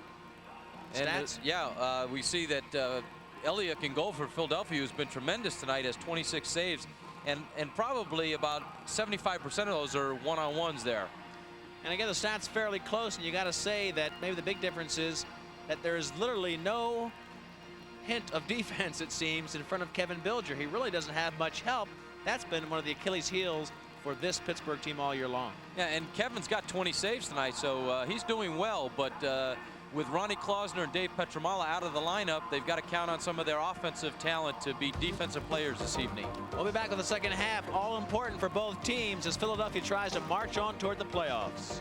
Stats? And we see that Elliott in goal for Philadelphia, who's been tremendous tonight, has 26 saves, and probably about 75% of those are one-on-ones there. And again, the stats fairly close, and you got to say that maybe the big difference is that there's literally no hint of defense, it seems, in front of Kevin Bilger. He really doesn't have much help. That's been one of the Achilles heels for this Pittsburgh team all year long. Yeah, and Kevin's got 20 saves tonight, so he's doing well, but with Ronnie Klausner and Dave Petramala out of the lineup, they've got to count on some of their offensive talent to be defensive players this evening. We'll be back with the second half, all important for both teams as Philadelphia tries to march on toward the playoffs.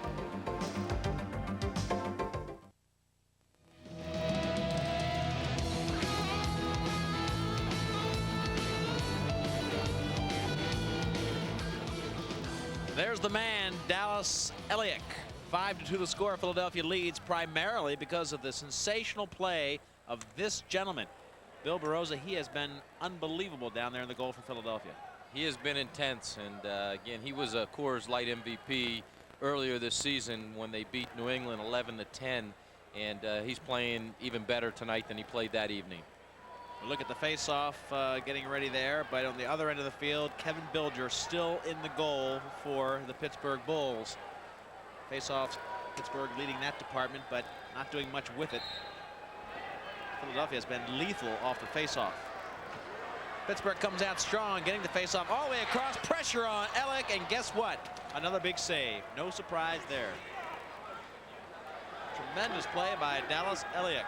There's the man, Dallas Elliott. 5-2 the score. Philadelphia leads primarily because of the sensational play of this gentleman. Bill Barroza, he has been unbelievable down there in the goal for Philadelphia. He has been intense, and again, he was a Coors Light MVP earlier this season when they beat New England 11-10, and he's playing even better tonight than he played that evening. Look at the face-off getting ready there, but on the other end of the field, Kevin Bilger still in the goal for the Pittsburgh Bulls. Face-offs, Pittsburgh leading that department, but not doing much with it. Philadelphia has been lethal off the face-off. Pittsburgh comes out strong, getting the face-off all the way across, pressure on Elliott, and guess what? Another big save. No surprise there. Tremendous play by Dallas Elliott.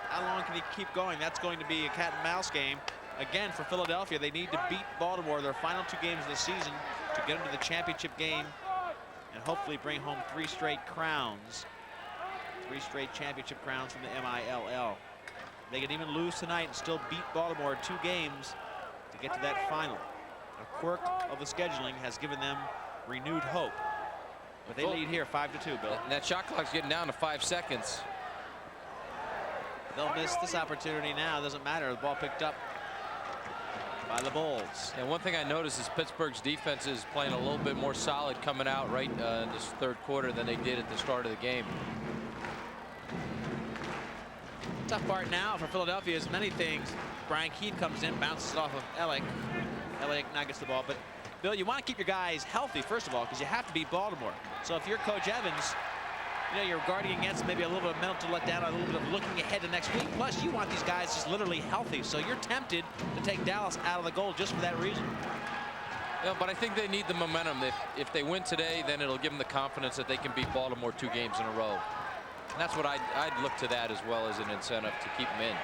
How long can he keep going? That's going to be a cat and mouse game. Again, for Philadelphia, they need to beat Baltimore their final 2 games of the season to get into the championship game and hopefully bring home 3 straight crowns. 3 straight championship crowns from the MILL. They can even lose tonight and still beat Baltimore 2 games to get to that final. A quirk of the scheduling has given them renewed hope. But they lead here 5-2, Bill. And that shot clock's getting down to 5 seconds. They'll miss this opportunity now. Doesn't matter. The ball picked up by the Bulls. And one thing I noticed is Pittsburgh's defense is playing a little bit more solid coming out right in this 3rd quarter than they did at the start of the game. Tough part now for Philadelphia is many things. Brian Keith comes in, bounces it off of Elliott. Elliott now gets the ball. But, Bill, you want to keep your guys healthy, first of all, because you have to beat Baltimore. So if you're Coach Evans, you know, you're guarding against maybe a little bit of mental letdown, a little bit of looking ahead to next week. Plus, you want these guys just literally healthy. So you're tempted to take Dallas out of the goal just for that reason. Yeah, but I think they need the momentum. If they win today, then it'll give them the confidence that they can beat Baltimore 2 games in a row. And that's what I'd look to that as well as an incentive to keep them in.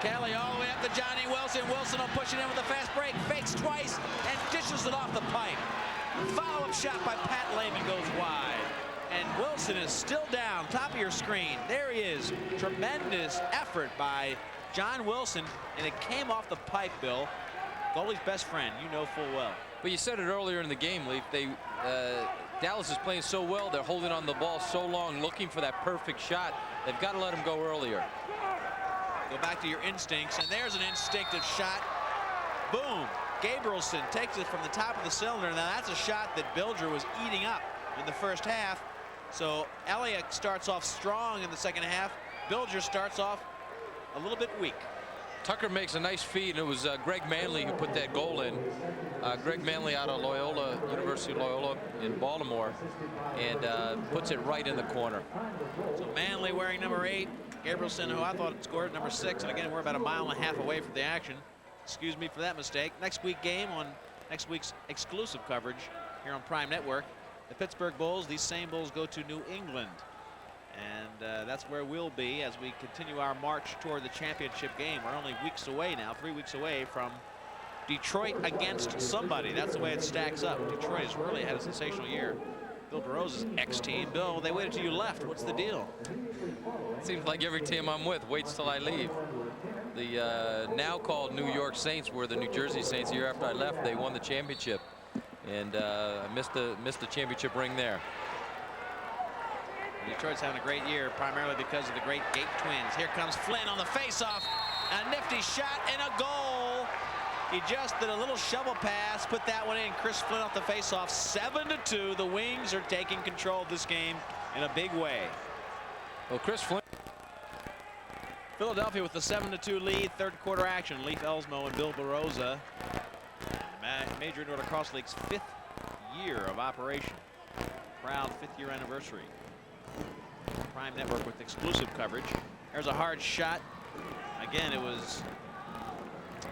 Kelly all the way up to Johnny Wilson. Wilson will push it in with a fast break, fakes twice, and dishes it off the pipe. Follow-up shot by Pat Lehman goes wide. And Wilson is still down, top of your screen. There he is. Tremendous effort by John Wilson, and it came off the pipe, Bill. Goalie's best friend, you know full well. But you said it earlier in the game, Leaf. Dallas is playing so well. They're holding on the ball so long, looking for that perfect shot. They've got to let him go earlier. Go back to your instincts, and there's an instinctive shot. Boom. Gabrielson takes it from the top of the cylinder. Now that's a shot that Bilger was eating up in the first half. So Elliott starts off strong in the second half. Bilger starts off a little bit weak. Tucker makes a nice feed, and it was Greg Manley who put that goal in. Greg Manley out of Loyola, University of Loyola in Baltimore, and puts it right in the corner. So Manley wearing number 8. Gabrielson, who I thought had scored number 6. And again, we're about 1.5 miles away from the action. Excuse me for that mistake. Next week game on next week's exclusive coverage here on Prime Network. The Pittsburgh Bulls, these same Bulls go to New England. And that's where we'll be as we continue our march toward the championship game. We're only weeks away now, 3 weeks away from Detroit against somebody. That's the way it stacks up. Detroit has really had a sensational year. Bill Burrows' ex-team. Bill, they waited till you left. What's the deal? Seems like every team I'm with waits till I leave. The now called New York Saints were the New Jersey Saints. A year after I left, they won the championship, and I missed the championship ring there. Detroit's having a great year, primarily because of the great Gate twins. Here comes Flynn on the faceoff. A nifty shot and a goal. He just did a little shovel pass, put that one in. Chris Flynn off the faceoff. 7-2. The Wings are taking control of this game in a big way. Well, Chris Flynn. Philadelphia with the 7-2 lead. Third quarter action. Leif Elsmo and Bill Baroza. Major Indoor Lacrosse League's 5th year of operation. Proud 5th year anniversary. Prime Network with exclusive coverage. There's a hard shot. Again, it was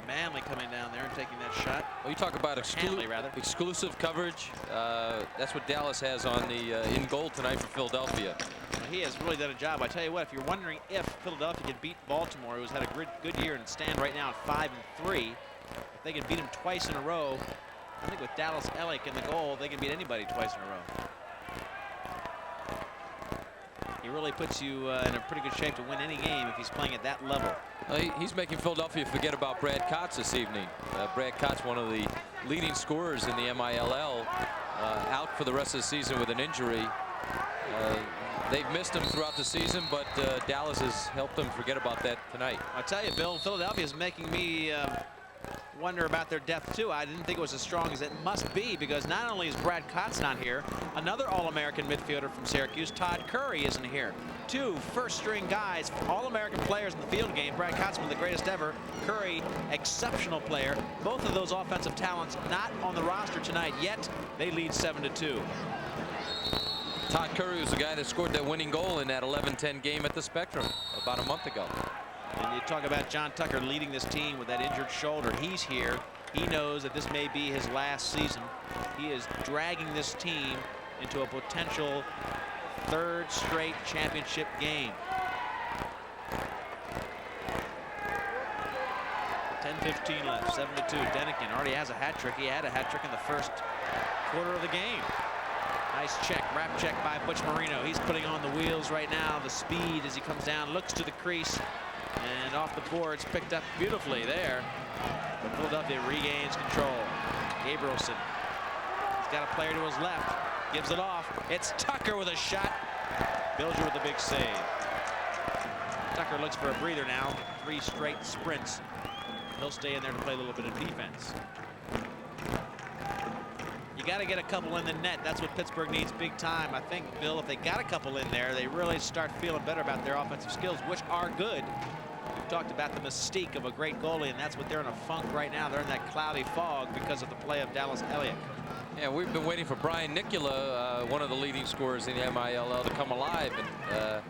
Manley coming down there and taking that shot. Well, you talk about exclusive coverage. That's what Dallas has on the in goal tonight for Philadelphia. Well, he has really done a job. I tell you what, if you're wondering if Philadelphia could beat Baltimore, who's had a good year and stand right now at 5-3, if they could beat him twice in a row, I think with Dallas Ellick in the goal, they can beat anybody twice in a row. He really puts you in a pretty good shape to win any game if he's playing at that level. He's making Philadelphia forget about Brad Kotz this evening. Brad Kotz, one of the leading scorers in the MILL, out for the rest of the season with an injury. They've missed him throughout the season, but Dallas has helped them forget about that tonight. I'll tell you, Bill, Philadelphia is making me wonder about their depth too. I didn't think it was as strong as it must be, because not only is Brad Kotz not here, another All-American midfielder from Syracuse, Todd Curry, isn't here. 2 first-string guys, All-American players in the field game. Brad Kotz, one of the greatest ever. Curry, exceptional player. Both of those offensive talents not on the roster tonight, yet they lead 7-2. Todd Curry was the guy that scored that winning goal in that 11-10 game at the Spectrum about a month ago. And you talk about John Tucker leading this team with that injured shoulder. He's here. He knows that this may be his last season. He is dragging this team into a potential 3rd straight championship game. 10:15 left, 7-2. Denikin already has a hat trick. He had a hat trick in the first quarter of the game. Nice check, wrap check by Butch Marino. He's putting on the wheels right now. The speed as he comes down, looks to the crease, and off the boards, picked up beautifully there. But Philadelphia regains control. Gabrielson, he's got a player to his left, gives it off. It's Tucker with a shot. Bilger with a big save. Tucker looks for a breather now. 3 straight sprints. He'll stay in there to play a little bit of defense. You got to get a couple in the net. That's what Pittsburgh needs big time. I think, Bill, if they got a couple in there, they really start feeling better about their offensive skills, which are good. We've talked about the mystique of a great goalie, and that's what they're in a funk right now. They're in that cloudy fog because of the play of Dallas Elliott. Yeah, we've been waiting for Brian Nicola, one of the leading scorers in the MILL, to come alive. And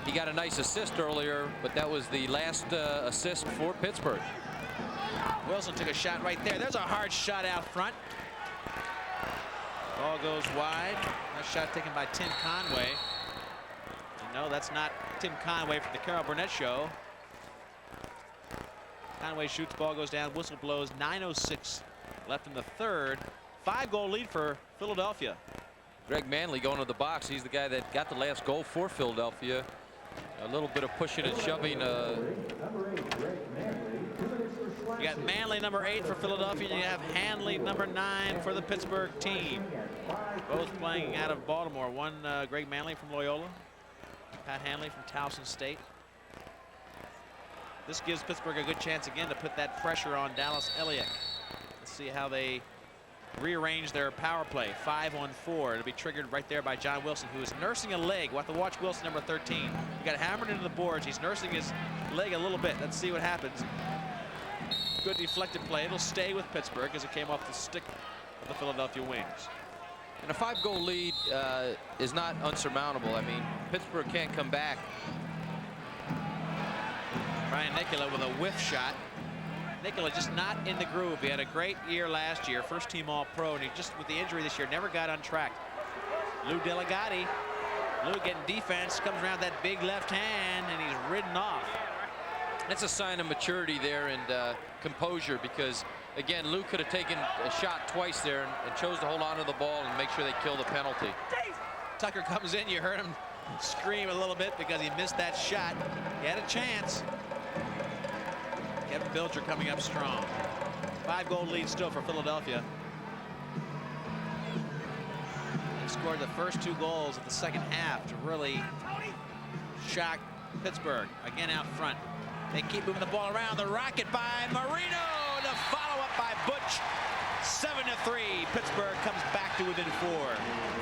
he got a nice assist earlier, but that was the last assist for Pittsburgh. Wilson took a shot right there. There's a hard shot out front. Ball goes wide. Nice shot taken by Tim Conway. And no, that's not Tim Conway from the Carol Burnett Show. Conway shoots, ball goes down, whistle blows. 9:06 left in the 3rd. 5-goal lead for Philadelphia. Greg Manley going to the box. He's the guy that got the last goal for Philadelphia. A little bit of pushing and shoving. You got Manley, number 8 for Philadelphia, and you have Hanley, number 9 for the Pittsburgh team. Both playing out of Baltimore. One Greg Manley from Loyola, Pat Hanley from Towson State. This gives Pittsburgh a good chance again to put that pressure on Dallas Elliott. Let's see how they rearrange their power play. 5-on-4. It'll be triggered right there by John Wilson, who is nursing a leg. We'll have to watch Wilson, number 13. He got hammered into the boards. He's nursing his leg a little bit. Let's see what happens. Good deflected play. It'll stay with Pittsburgh as it came off the stick of the Philadelphia Wings. And a 5-goal lead is not unsurmountable. I mean, Pittsburgh can't come back. Brian Nicola with a whiff shot. Nicola just not in the groove. He had a great year last year, first team All-Pro, and he just, with the injury this year, never got on track. Lou Delegati. Lou getting defense, comes around that big left hand, and he's ridden off. That's a sign of maturity there and composure, because again, Lou could have taken a shot twice there and chose to hold on to the ball and make sure they kill the penalty. Tucker comes in. You heard him scream a little bit because he missed that shot. He had a chance. Kevin Bilger coming up strong. 5-goal lead still for Philadelphia. They scored the first 2 goals of the second half to really shock Pittsburgh. Again out front. They keep moving the ball around. The rocket by Marino. The follow-up by Butch. 7-3. Pittsburgh comes back to within 4.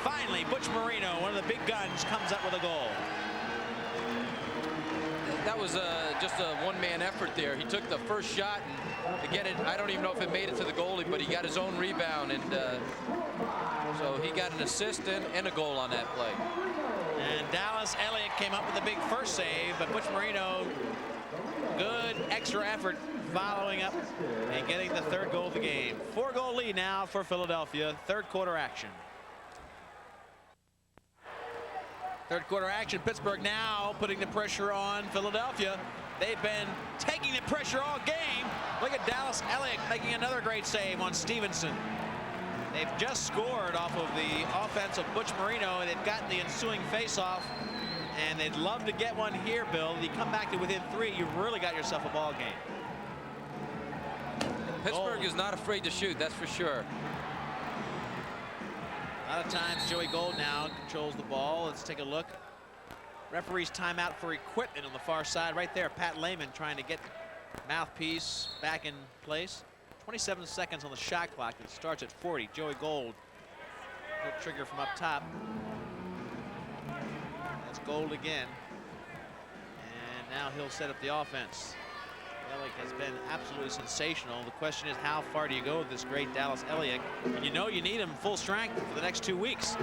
Finally, Butch Marino, one of the big guns, comes up with a goal. That was just a one-man effort there. He took the first shot, and again, I don't even know if it made it to the goalie, but he got his own rebound, and so he got an assist and a goal on that play. And Dallas Elliott came up with a big first save, but Butch Marino, good extra effort following up and getting the 3rd goal of the game. 4-goal lead now for Philadelphia. 3rd quarter action. 3rd quarter action. Pittsburgh now putting the pressure on Philadelphia. They've been taking the pressure all game. Look at Dallas Elliott making another great save on Stevenson. They've just scored off of the offense of Butch Marino, and they've gotten the ensuing faceoff. And they'd love to get one here, Bill. If you come back to within 3, you've really got yourself a ball game. Pittsburgh is not afraid to shoot, that's for sure. A lot of times Joey Gold now controls the ball. Let's take a look. Referee's timeout for equipment on the far side right there. Pat Lehman trying to get mouthpiece back in place. 27 seconds on the shot clock. It starts at 40. Joey Gold. He'll trigger from up top. That's Gold again. And now he'll set up the offense. Elliott has been absolutely sensational. The question is, how far do you go with this great Dallas Elliott? And you know you need him full strength for the next 2 weeks.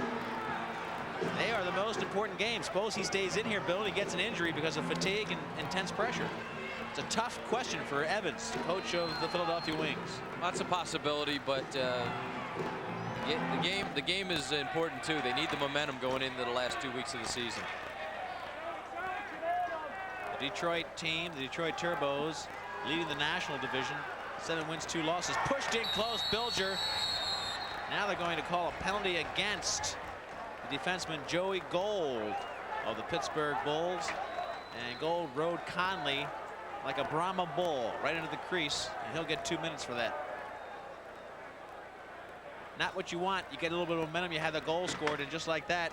They are the most important games. Suppose he stays in here, Bill, and he gets an injury because of fatigue and intense pressure. It's a tough question for Evans, coach of the Philadelphia Wings. That's a possibility, but the game is important too. They need the momentum going into the last 2 weeks of the season. The Detroit team, the Detroit Turbos, leading the National Division. 7 wins, 2 losses. Pushed in close, Bilger. Now they're going to call a penalty against the defenseman Joey Gold of the Pittsburgh Bulls. And Gold rode Conley like a Brahma bull right into the crease, and he'll get 2 minutes for that. Not what you want. You get a little bit of momentum, you have the goal scored, and just like that,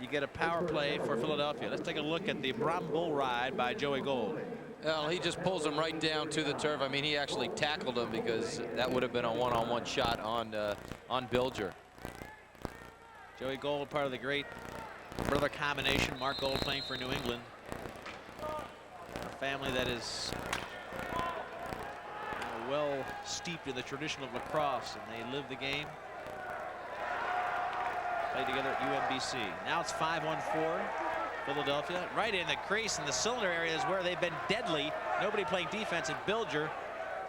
you get a power play for Philadelphia. Let's take a look at the Brahma bull ride by Joey Gold. Well, he just pulls him right down to the turf. I mean, he actually tackled him, because that would have been a one-on-one shot on Bilger. Joey Gold, part of the great brother combination. Mark Gold playing for New England. A family that is well steeped in the tradition of lacrosse, and they live the game. Played together at UMBC. Now it's 5-on-4. Philadelphia right in the crease, in the cylinder area is where they've been deadly. Nobody playing defense, and Bilger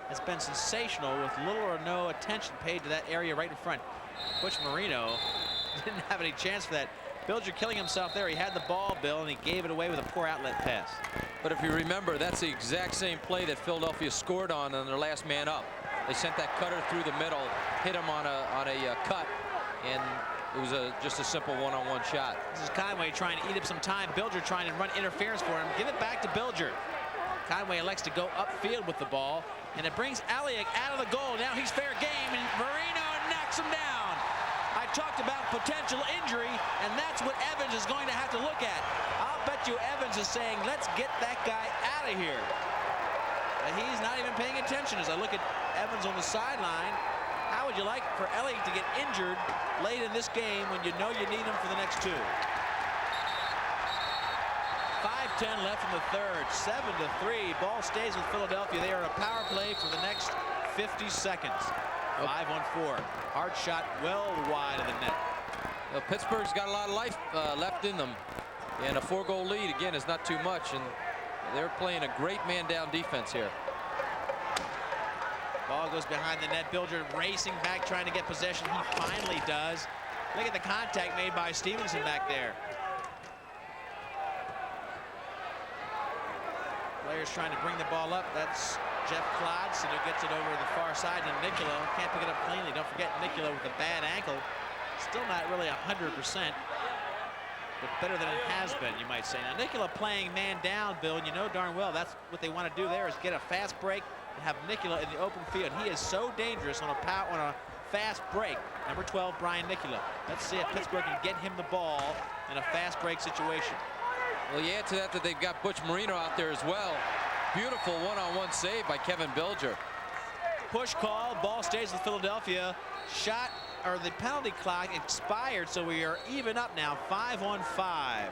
has been sensational with little or no attention paid to that area right in front. Butch Marino didn't have any chance for that. Bilger killing himself there. He had the ball, Bill, and he gave it away with a poor outlet pass. But if you remember, that's the exact same play that Philadelphia scored on their last man up. They sent that cutter through the middle, hit him on a cut, and it was just a simple one-on-one shot. This is Conway trying to eat up some time. Bilger trying to run interference for him. Give it back to Bilger. Conway elects to go upfield with the ball, and it brings Elliott out of the goal. Now he's fair game, and Marino knocks him down. I talked about potential injury, and that's what Evans is going to have to look at. I'll bet you Evans is saying, let's get that guy out of here. And he's not even paying attention as I look at Evans on the sideline. How would you like for Elliott to get injured late in this game when you know you need him for the next 2? 5:10 left in the third. 7-3. Ball stays with Philadelphia. They are a power play for the next 50 seconds. 5-on-4. Hard shot well wide of the net. Well, Pittsburgh's got a lot of life left in them, and a 4-goal lead again is not too much, and they're playing a great man-down defense here. Ball goes behind the net. Bilger racing back, trying to get possession. He finally does. Look at the contact made by Stevenson back there. Players trying to bring the ball up. That's Jeff Klodson who gets it over the far side to Nicola. Can't pick it up cleanly. Don't forget Nicola with a bad ankle. Still not really 100%, but better than it has been, you might say. Now Nicola playing man down, Bill, and you know darn well that's what they want to do there is get a fast break and have Nicola in the open field. He is so dangerous on a fast break. Number 12, Brian Nicola. Let's see if Pittsburgh can get him the ball in a fast break situation. Well, you add to that they've got Butch Marino out there as well. Beautiful one-on-one save by Kevin Bilger. Push call, ball stays with Philadelphia. Shot, or the penalty clock expired, so we are even up now, 5-on-5.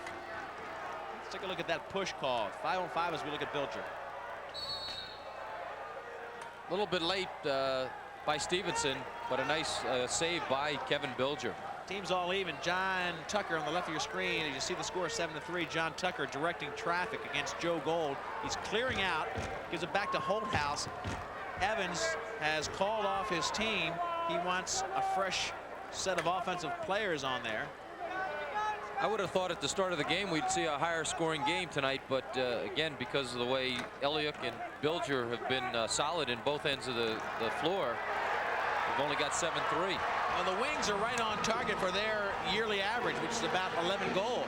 Let's take a look at that push call. 5-on-5 as we look at Bilger. A little bit late by Stevenson, but a nice save by Kevin Bilger. Team's all even. John Tucker on the left of your screen. As you see the score 7-3. John Tucker directing traffic against Joe Gold. He's clearing out, gives it back to Holthouse. Evans has called off his team. He wants a fresh set of offensive players on there. I would have thought at the start of the game we'd see a higher scoring game tonight, but again, because of the way Elliott and Bilger have been solid in both ends of the floor, we've only got 7-3. Well, the Wings are right on target for their yearly average, which is about 11 goals.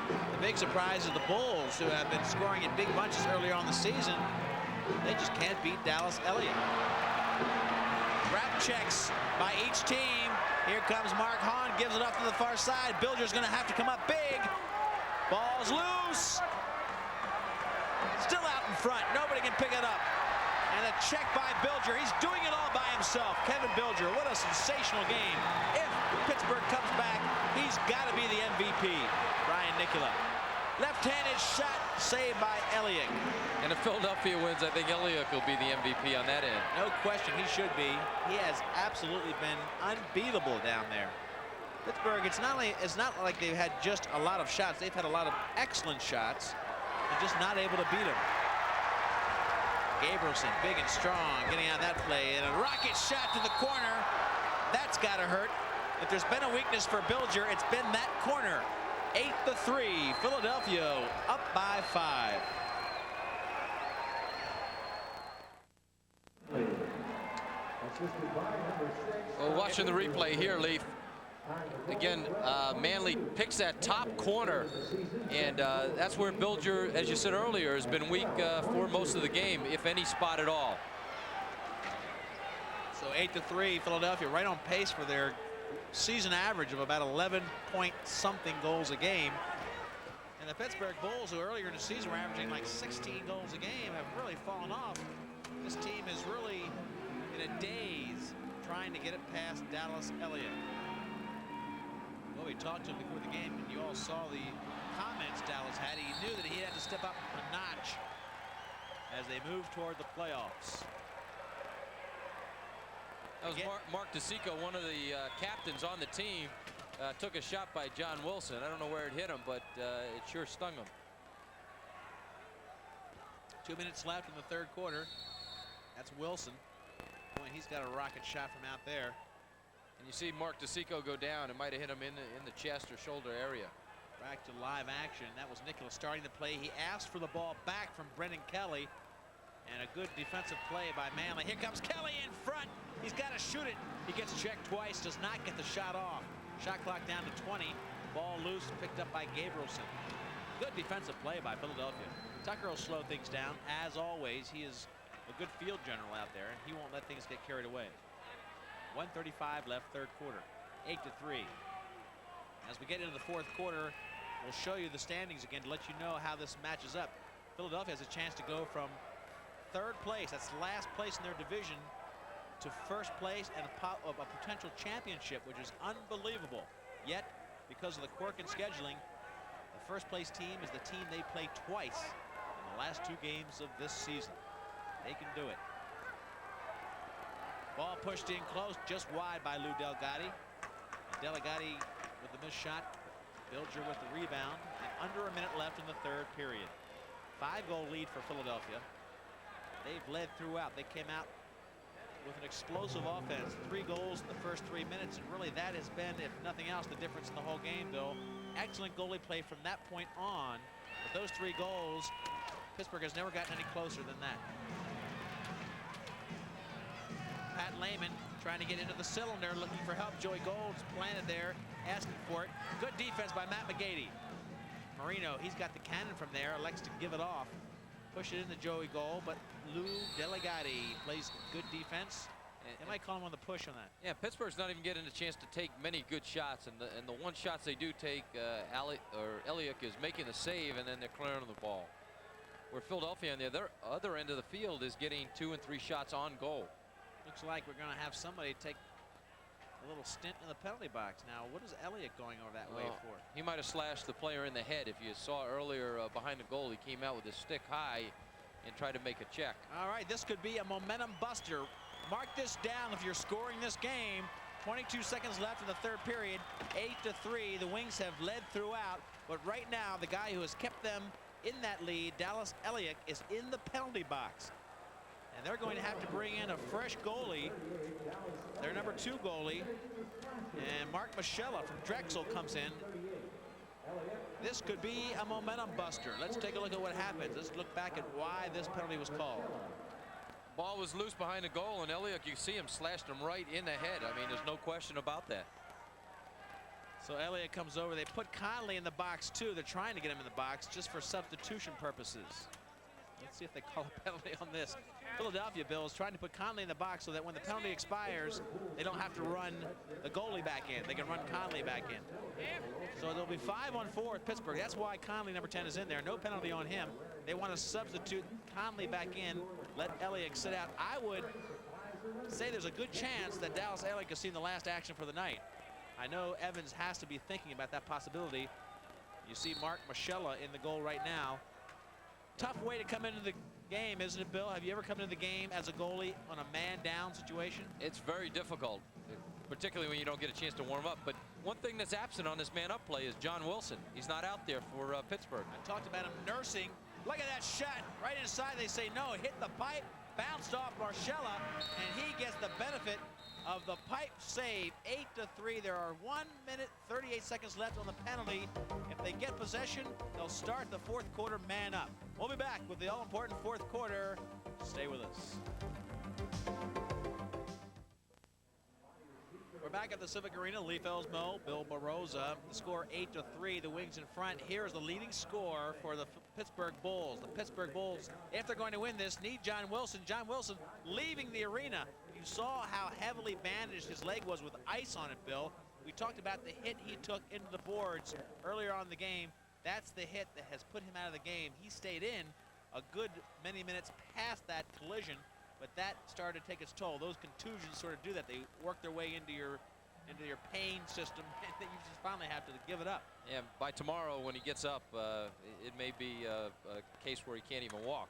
The big surprise is the Bulls, who have been scoring in big bunches earlier on the season. They just can't beat Dallas Elliott. Wrap checks by each team. Here comes Mark Hahn, gives it up to the far side. Bilger's going to have to come up big. Ball's loose. Still out in front. Nobody can pick it up. And a check by Bilger. He's doing it all by himself. Kevin Bilger, what a sensational game. If Pittsburgh comes back, he's got to be the MVP. Brian Nicola. Left-handed shot saved by Elliott. And if Philadelphia wins, I think Elliott will be the MVP on that end. No question, he should be. He has absolutely been unbeatable down there. Pittsburgh, it's not like they've had just a lot of shots. They've had a lot of excellent shots and just not able to beat them. Gabrielson, big and strong, getting out of that play, and a rocket shot to the corner. That's got to hurt. If there's been a weakness for Bilger, it's been that corner. 8-3, Philadelphia up by 5. Well, watching the replay here, Leaf. Again, Manley picks that top corner, and that's where Bilger, as you said earlier, has been weak for most of the game, if any spot at all. So 8-3, Philadelphia right on pace for their season average of about 11-point-something goals a game. And the Pittsburgh Bulls, who earlier in the season were averaging like 16 goals a game, have really fallen off. This team is really in a daze trying to get it past Dallas Elliott. Well, we talked to him before the game, and you all saw the comments Dallas had. He knew that he had to step up a notch as they move toward the playoffs. That was Mark DeSico, one of the captains on the team, took a shot by John Wilson. I don't know where it hit him, but it sure stung him. 2 minutes left in the third quarter. That's Wilson. Boy, he's got a rocket shot from out there. And you see Mark DeSico go down. It might have hit him in the chest or shoulder area. Back to live action. That was Nicola starting the play. He asked for the ball back from Brendan Kelly. And a good defensive play by Manley. Here comes Kelly in front. He's got to shoot it. He gets checked twice, does not get the shot off. Shot clock down to 20. Ball loose, picked up by Gabrielson. Good defensive play by Philadelphia. Tucker will slow things down. As always, he is a good field general out there, and he won't let things get carried away. 1:35 left, third quarter. 8-3. As we get into the fourth quarter, we'll show you the standings again to let you know how this matches up. Philadelphia has a chance to go from third place, that's last place in their division, to first place and a potential championship, which is unbelievable. Yet, because of the quirk in scheduling, the first place team is the team they play twice in the last 2 games of this season. They can do it. Ball pushed in close, just wide by Lou Delgatti. Delgatti with the missed shot. Bilger with the rebound. And under a minute left in the third period. 5-goal lead for Philadelphia. They've led throughout. They came out with an explosive offense. 3 goals in the first 3 minutes. And really that has been, if nothing else, the difference in the whole game, Bill. Excellent goalie play from that point on. But those 3 goals Pittsburgh has never gotten any closer than that. Pat Lehman trying to get into the cylinder, looking for help. Joey Gold's planted there, asking for it. Good defense by Matt McGady. Marino, he's got the cannon from there, elects to give it off. Push it into Joey Gold, but Lou Delegati plays good defense. They might call him on the push on that. Yeah, Pittsburgh's not even getting a chance to take many good shots, and the one shots they do take, Elliott is making the save, and then they're clearing the ball. Where Philadelphia on the other end of the field is getting 2 and 3 shots on goal. Looks like we're going to have somebody take a little stint in the penalty box. Now, what is Elliott going over that way for? He might have slashed the player in the head. If you saw earlier behind the goal, he came out with his stick high and tried to make a check. All right, this could be a momentum buster. Mark this down if you're scoring this game. 22 seconds left in the third period. 8-3. The Wings have led throughout, but right now the guy who has kept them in that lead, Dallas Elliott, is in the penalty box. And they're going to have to bring in a fresh goalie, their number 2 goalie, and Mark Michella from Drexel comes in. This could be a momentum buster. Let's take a look at what happens. Let's look back at why this penalty was called. Ball was loose behind the goal, and Elliott, you see him slashed him right in the head. I mean, there's no question about that. So Elliott comes over. They put Conley in the box too. They're trying to get him in the box just for substitution purposes. Let's see if they call a penalty on this. Philadelphia Bills trying to put Conley in the box so that when the penalty expires, they don't have to run the goalie back in. They can run Conley back in. So there'll be 5-on-4 at Pittsburgh. That's why Conley, number 10, is in there. No penalty on him. They want to substitute Conley back in, let Elliott sit out. I would say there's a good chance that Dallas Elliott has seen the last action for the night. I know Evans has to be thinking about that possibility. You see Mark Michella in the goal right now. Tough way to come into the game, isn't it, Bill? Have you ever come into the game as a goalie on a man-down situation? It's very difficult, particularly when you don't get a chance to warm up. But one thing that's absent on this man-up play is John Wilson. He's not out there for Pittsburgh. I talked about him nursing. Look at that shot right inside. They say no, hit the pipe, bounced off Marchella, and he gets the benefit of the pipe save. 8-3. There are 1 minute 38 seconds left on the penalty. If they get possession, they'll start the fourth quarter man up. We'll be back with the all-important fourth quarter. Stay with us. We're back at the Civic Arena. Lee Felsmo, Bill Baroza. The score 8-3. The Wings in front. Here is the leading score for the Pittsburgh Bulls. The Pittsburgh Bulls, if they're going to win this, need John Wilson. John Wilson leaving the arena. You saw how heavily bandaged his leg was with ice on it, Bill. We talked about the hit he took into the boards earlier on in the game. That's the hit that has put him out of the game. He stayed in a good many minutes past that collision, but that started to take its toll. Those contusions sort of do that. They work their way into your pain system, and then you just finally have to give it up. Yeah, by tomorrow when he gets up, it may be a case where he can't even walk.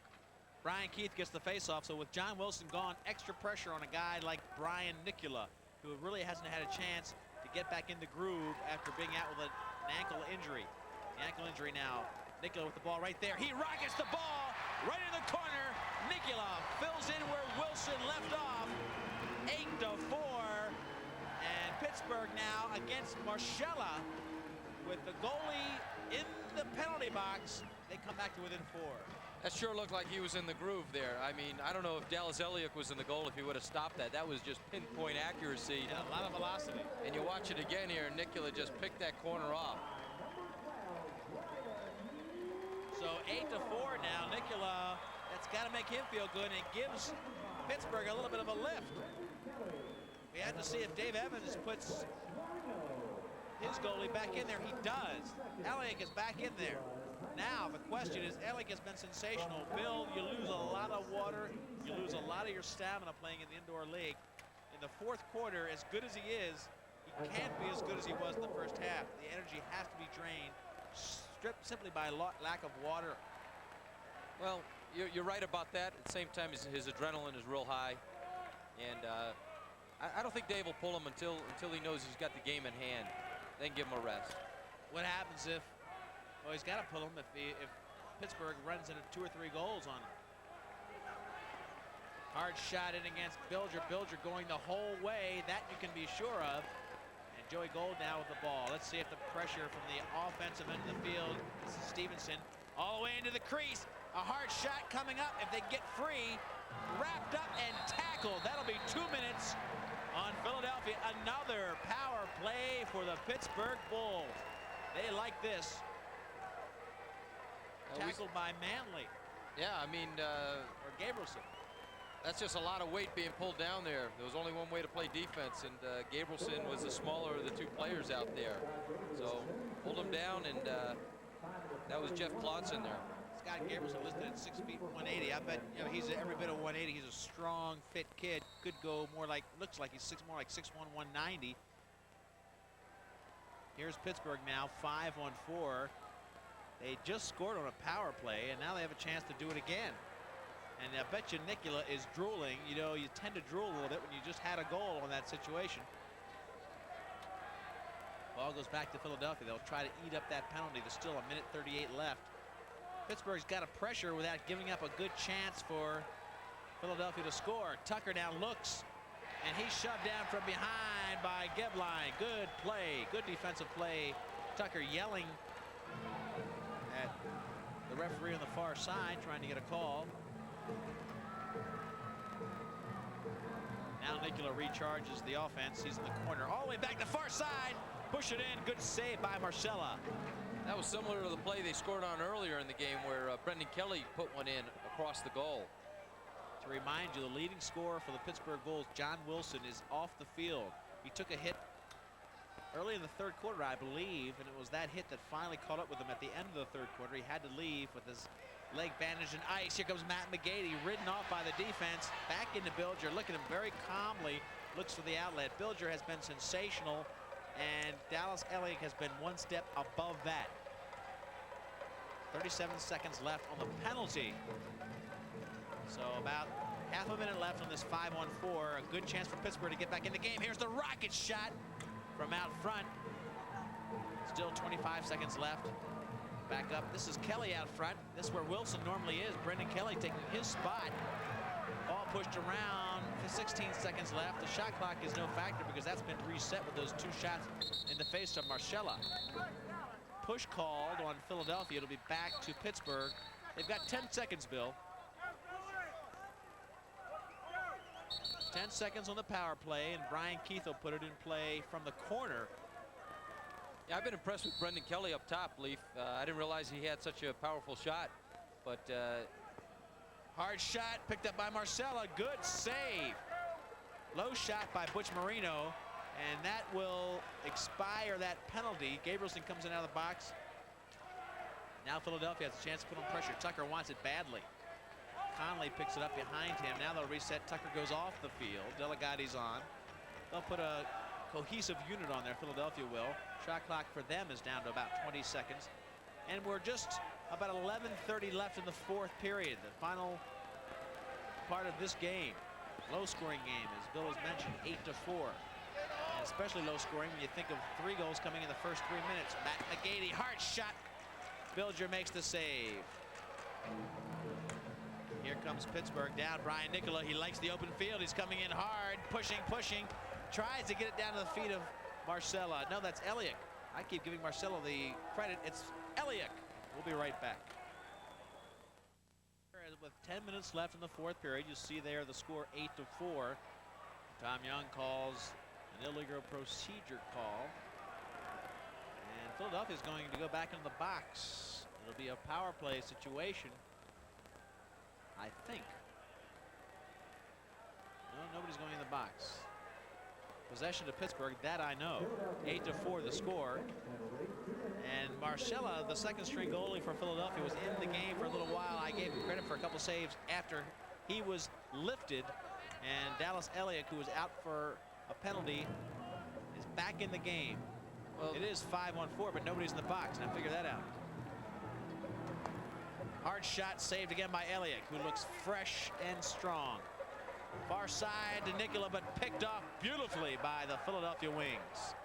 Brian Keith gets the face-off, so with John Wilson gone, extra pressure on a guy like Brian Nicola, who really hasn't had a chance to get back in the groove after being out with an ankle injury. The ankle injury now. Nicola with the ball right there. He rockets the ball right in the corner. Nicola fills in where Wilson left off. 8-4. And Pittsburgh now against Marchella with the goalie in the penalty box. They come back to within 4. That sure looked like he was in the groove there. I mean, I don't know if Dallas Elliott was in the goal if he would have stopped that. That was just pinpoint accuracy. And a lot of velocity. And you watch it again here, Nicola just picked that corner off. So 8-4 now. Nicola, that's got to make him feel good, and it gives Pittsburgh a little bit of a lift. We had to see if Dave Evans puts his goalie back in there. He does. Elliott is back in there. Now the question is, Elliott has been sensational. Bill, you lose a lot of water. You lose a lot of your stamina playing in the indoor league. In the fourth quarter, as good as he is, he can't be as good as he was in the first half. The energy has to be drained, stripped simply by lack of water. Well, you're right about that. At the same time, his adrenaline is real high. And I don't think Dave will pull him until he knows he's got the game in hand. Then give him a rest. What happens if, well, he's got to pull him if Pittsburgh runs into 2 or 3 goals on him. Hard shot in against Bilger. Bilger going the whole way. That you can be sure of. And Joey Gold now with the ball. Let's see if the pressure from the offensive end of the field. This is Stevenson all the way into the crease. A hard shot coming up. If they get free, wrapped up and tackled. That'll be 2 minutes on Philadelphia. Another power play for the Pittsburgh Bulls. They like this. Tackled by Manley. Yeah, I mean, Or Gabrielson. that's just a lot of weight being pulled down there. There was only one way to play defense, and Gabrielson was the smaller of the two players out there. So hold him down, and that was Jeff Clausen there. Scott Gabrielson listed at 6 feet 180. I bet he's every bit of 180. He's a strong, fit kid. Could go more like, looks like he's more like 6'1", 190. Here's Pittsburgh now, 5-on-4. They just scored on a power play, and now they have a chance to do it again. And I bet you Nicola is drooling. You tend to drool a little bit when you just had a goal on that situation. Ball goes back to Philadelphia. They'll try to eat up that penalty. There's still 1:38 left. Pittsburgh's got a pressure without giving up a good chance for Philadelphia to score. Tucker now looks, and he's shoved down from behind by Gebline. Good play, good defensive play. Tucker yelling at the referee on the far side, trying to get a call. Now Nicola recharges the offense. He's in the corner, all the way back to the far side. Push it in. Good save by Marcella. That was similar to the play they scored on earlier in the game, where Brendan Kelly put one in across the goal. To remind you, the leading scorer for the Pittsburgh Bulls, John Wilson, is off the field. He took a hit early in the third quarter, I believe, and it was that hit that finally caught up with him at the end of the third quarter. He had to leave with his leg bandaged in ice. Here comes Matt McGady, ridden off by the defense. Back into Bilger. Look at him very calmly. Looks for the outlet. Bilger has been sensational, and Dallas Elliott has been one step above that. 37 seconds left on the penalty. So about half a minute left on this 5-on-4. A good chance for Pittsburgh to get back in the game. Here's the rocket shot from out front. Still 25 seconds left. Back up. This is Kelly out front. This is where Wilson normally is. Brendan Kelly taking his spot. Ball pushed around. 16 seconds left. The shot clock is no factor because that's been reset with those two shots in the face of Marcella. Push called on Philadelphia. It'll be back to Pittsburgh. They've got 10 seconds, Bill. 10 seconds on the power play, and Brian Keith will put it in play from the corner. Yeah, I've been impressed with Brendan Kelly up top, Leaf. I didn't realize he had such a powerful shot, but hard shot picked up by Marcella. Good save. Low shot by Butch Marino, and that will expire that penalty. Gabrielson comes in out of the box. Now Philadelphia has a chance to put on pressure. Tucker wants it badly. Conley picks it up behind him. Now they'll reset. Tucker goes off the field. Delegati's on. They'll put a cohesive unit on there. Philadelphia will. Shot clock for them is down to about 20 seconds. And we're just about 11:30 left in the fourth period. The final part of this game. Low scoring game, as Bill has mentioned, 8-4. And especially low scoring when you think of 3 goals coming in the first 3 minutes. Matt McGady, hard shot. Bilger makes the save. Here comes Pittsburgh down. Brian Nicola, he likes the open field. He's coming in hard, pushing. Tries to get it down to the feet of Marcella. No, that's Elliott. I keep giving Marcella the credit. It's Elliott. We'll be right back. With 10 minutes left in the fourth period, you see there the score 8-4. Tom Young calls an illegal procedure call. And Philadelphia is going to go back into the box. It'll be a power play situation, I think. No, nobody's going in the box. Possession to Pittsburgh, that I know. 8-4 the score. And Marcella, the second string goalie for Philadelphia, was in the game for a little while. I gave him credit for a couple saves after he was lifted. And Dallas Elliott, who was out for a penalty, is back in the game. Well, it is 5-on-4, but nobody's in the box. Now figure that out. Hard shot saved again by Elliott, who looks fresh and strong. Far side to Nicola, but picked off beautifully by the Philadelphia Wings.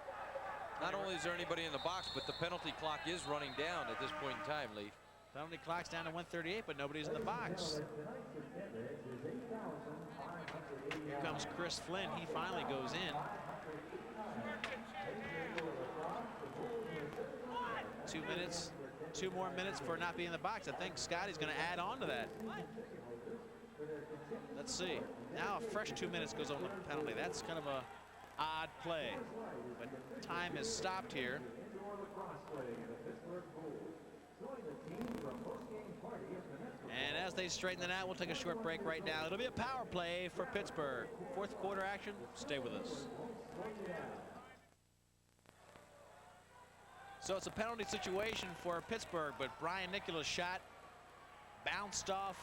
Not only is there anybody in the box, but the penalty clock is running down at this point in time, Leaf. Penalty clock's down to 1:38, but nobody's in the box. Here comes Chris Flynn. He finally goes in. 2 minutes 2 more minutes for not being in the box. I think Scotty's going to add on to that. Let's see. Now a fresh 2 minutes goes on the penalty. That's kind of a odd play. But time is stopped here. And as they straighten it out, we'll take a short break right now. It'll be a power play for Pittsburgh. 4th quarter action. Stay with us. So it's a penalty situation for Pittsburgh, but Brian Nicola's shot bounced off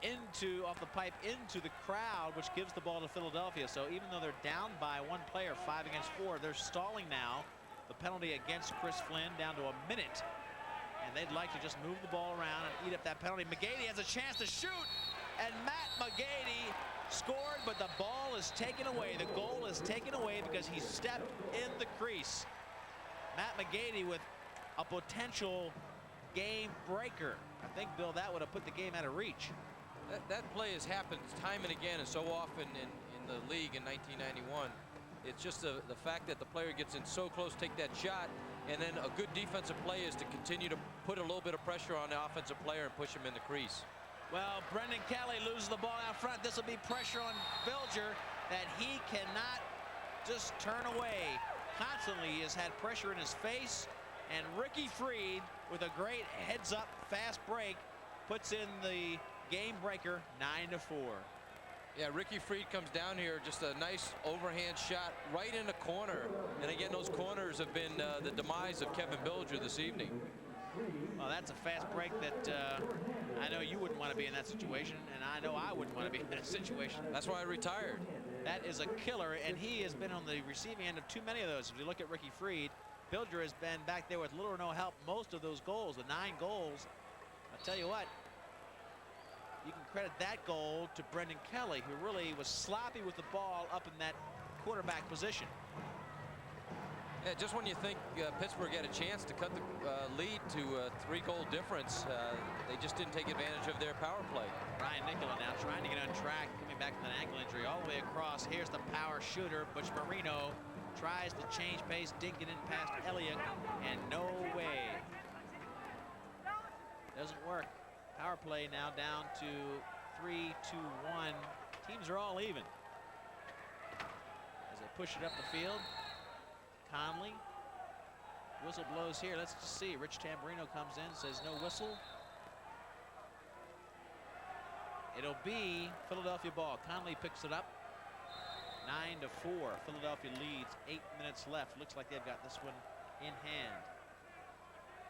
the pipe into the crowd, which gives the ball to Philadelphia. So even though they're down by 1 player, 5 against 4, they're stalling now. The penalty against Chris Flynn down to a minute. And they'd like to just move the ball around and eat up that penalty. McGady has a chance to shoot, and Matt McGady scored, but the ball is taken away. The goal is taken away because he stepped in the crease. Matt McGady with a potential game breaker. I think, Bill, that would have put the game out of reach. That play has happened time and again, and so often in the league in 1991. It's just the fact that the player gets in so close, take that shot, and then a good defensive play is to continue to put a little bit of pressure on the offensive player and push him in the crease. Well, Brendan Kelly loses the ball out front. This will be pressure on Bilger that he cannot just turn away. Constantly he has had pressure in his face, and Ricky Freed with a great heads-up fast break puts in the game breaker, 9-4. Yeah, Ricky Freed comes down here, just a nice overhand shot right in the corner. And again, those corners have been the demise of Kevin Bilger this evening. Well, that's a fast break that I know you wouldn't want to be in that situation, and I know I wouldn't want to be in that situation. That's why I retired. That is a killer, and he has been on the receiving end of too many of those. If you look at Ricky Freed, Bilger has been back there with little or no help most of those goals, the 9 goals. I'll tell you what, you can credit that goal to Brendan Kelly, who really was sloppy with the ball up in that quarterback position. Yeah, just when you think Pittsburgh had a chance to cut the lead to a 3-goal difference, they just didn't take advantage of their power play. Ryan Nicola now trying to get on track, coming back from an ankle injury all the way across. Here's the power shooter. Butch Marino tries to change pace, dinking in past Elliott, and no way. Doesn't work. Power play now down to 3-2-1. Teams are all even as they push it up the field. Conley, whistle blows here. Let's just see. Rich Tamburino comes in, says no whistle. It'll be Philadelphia ball. Conley picks it up. 9-4. Philadelphia leads. 8 minutes left. Looks like they've got this one in hand.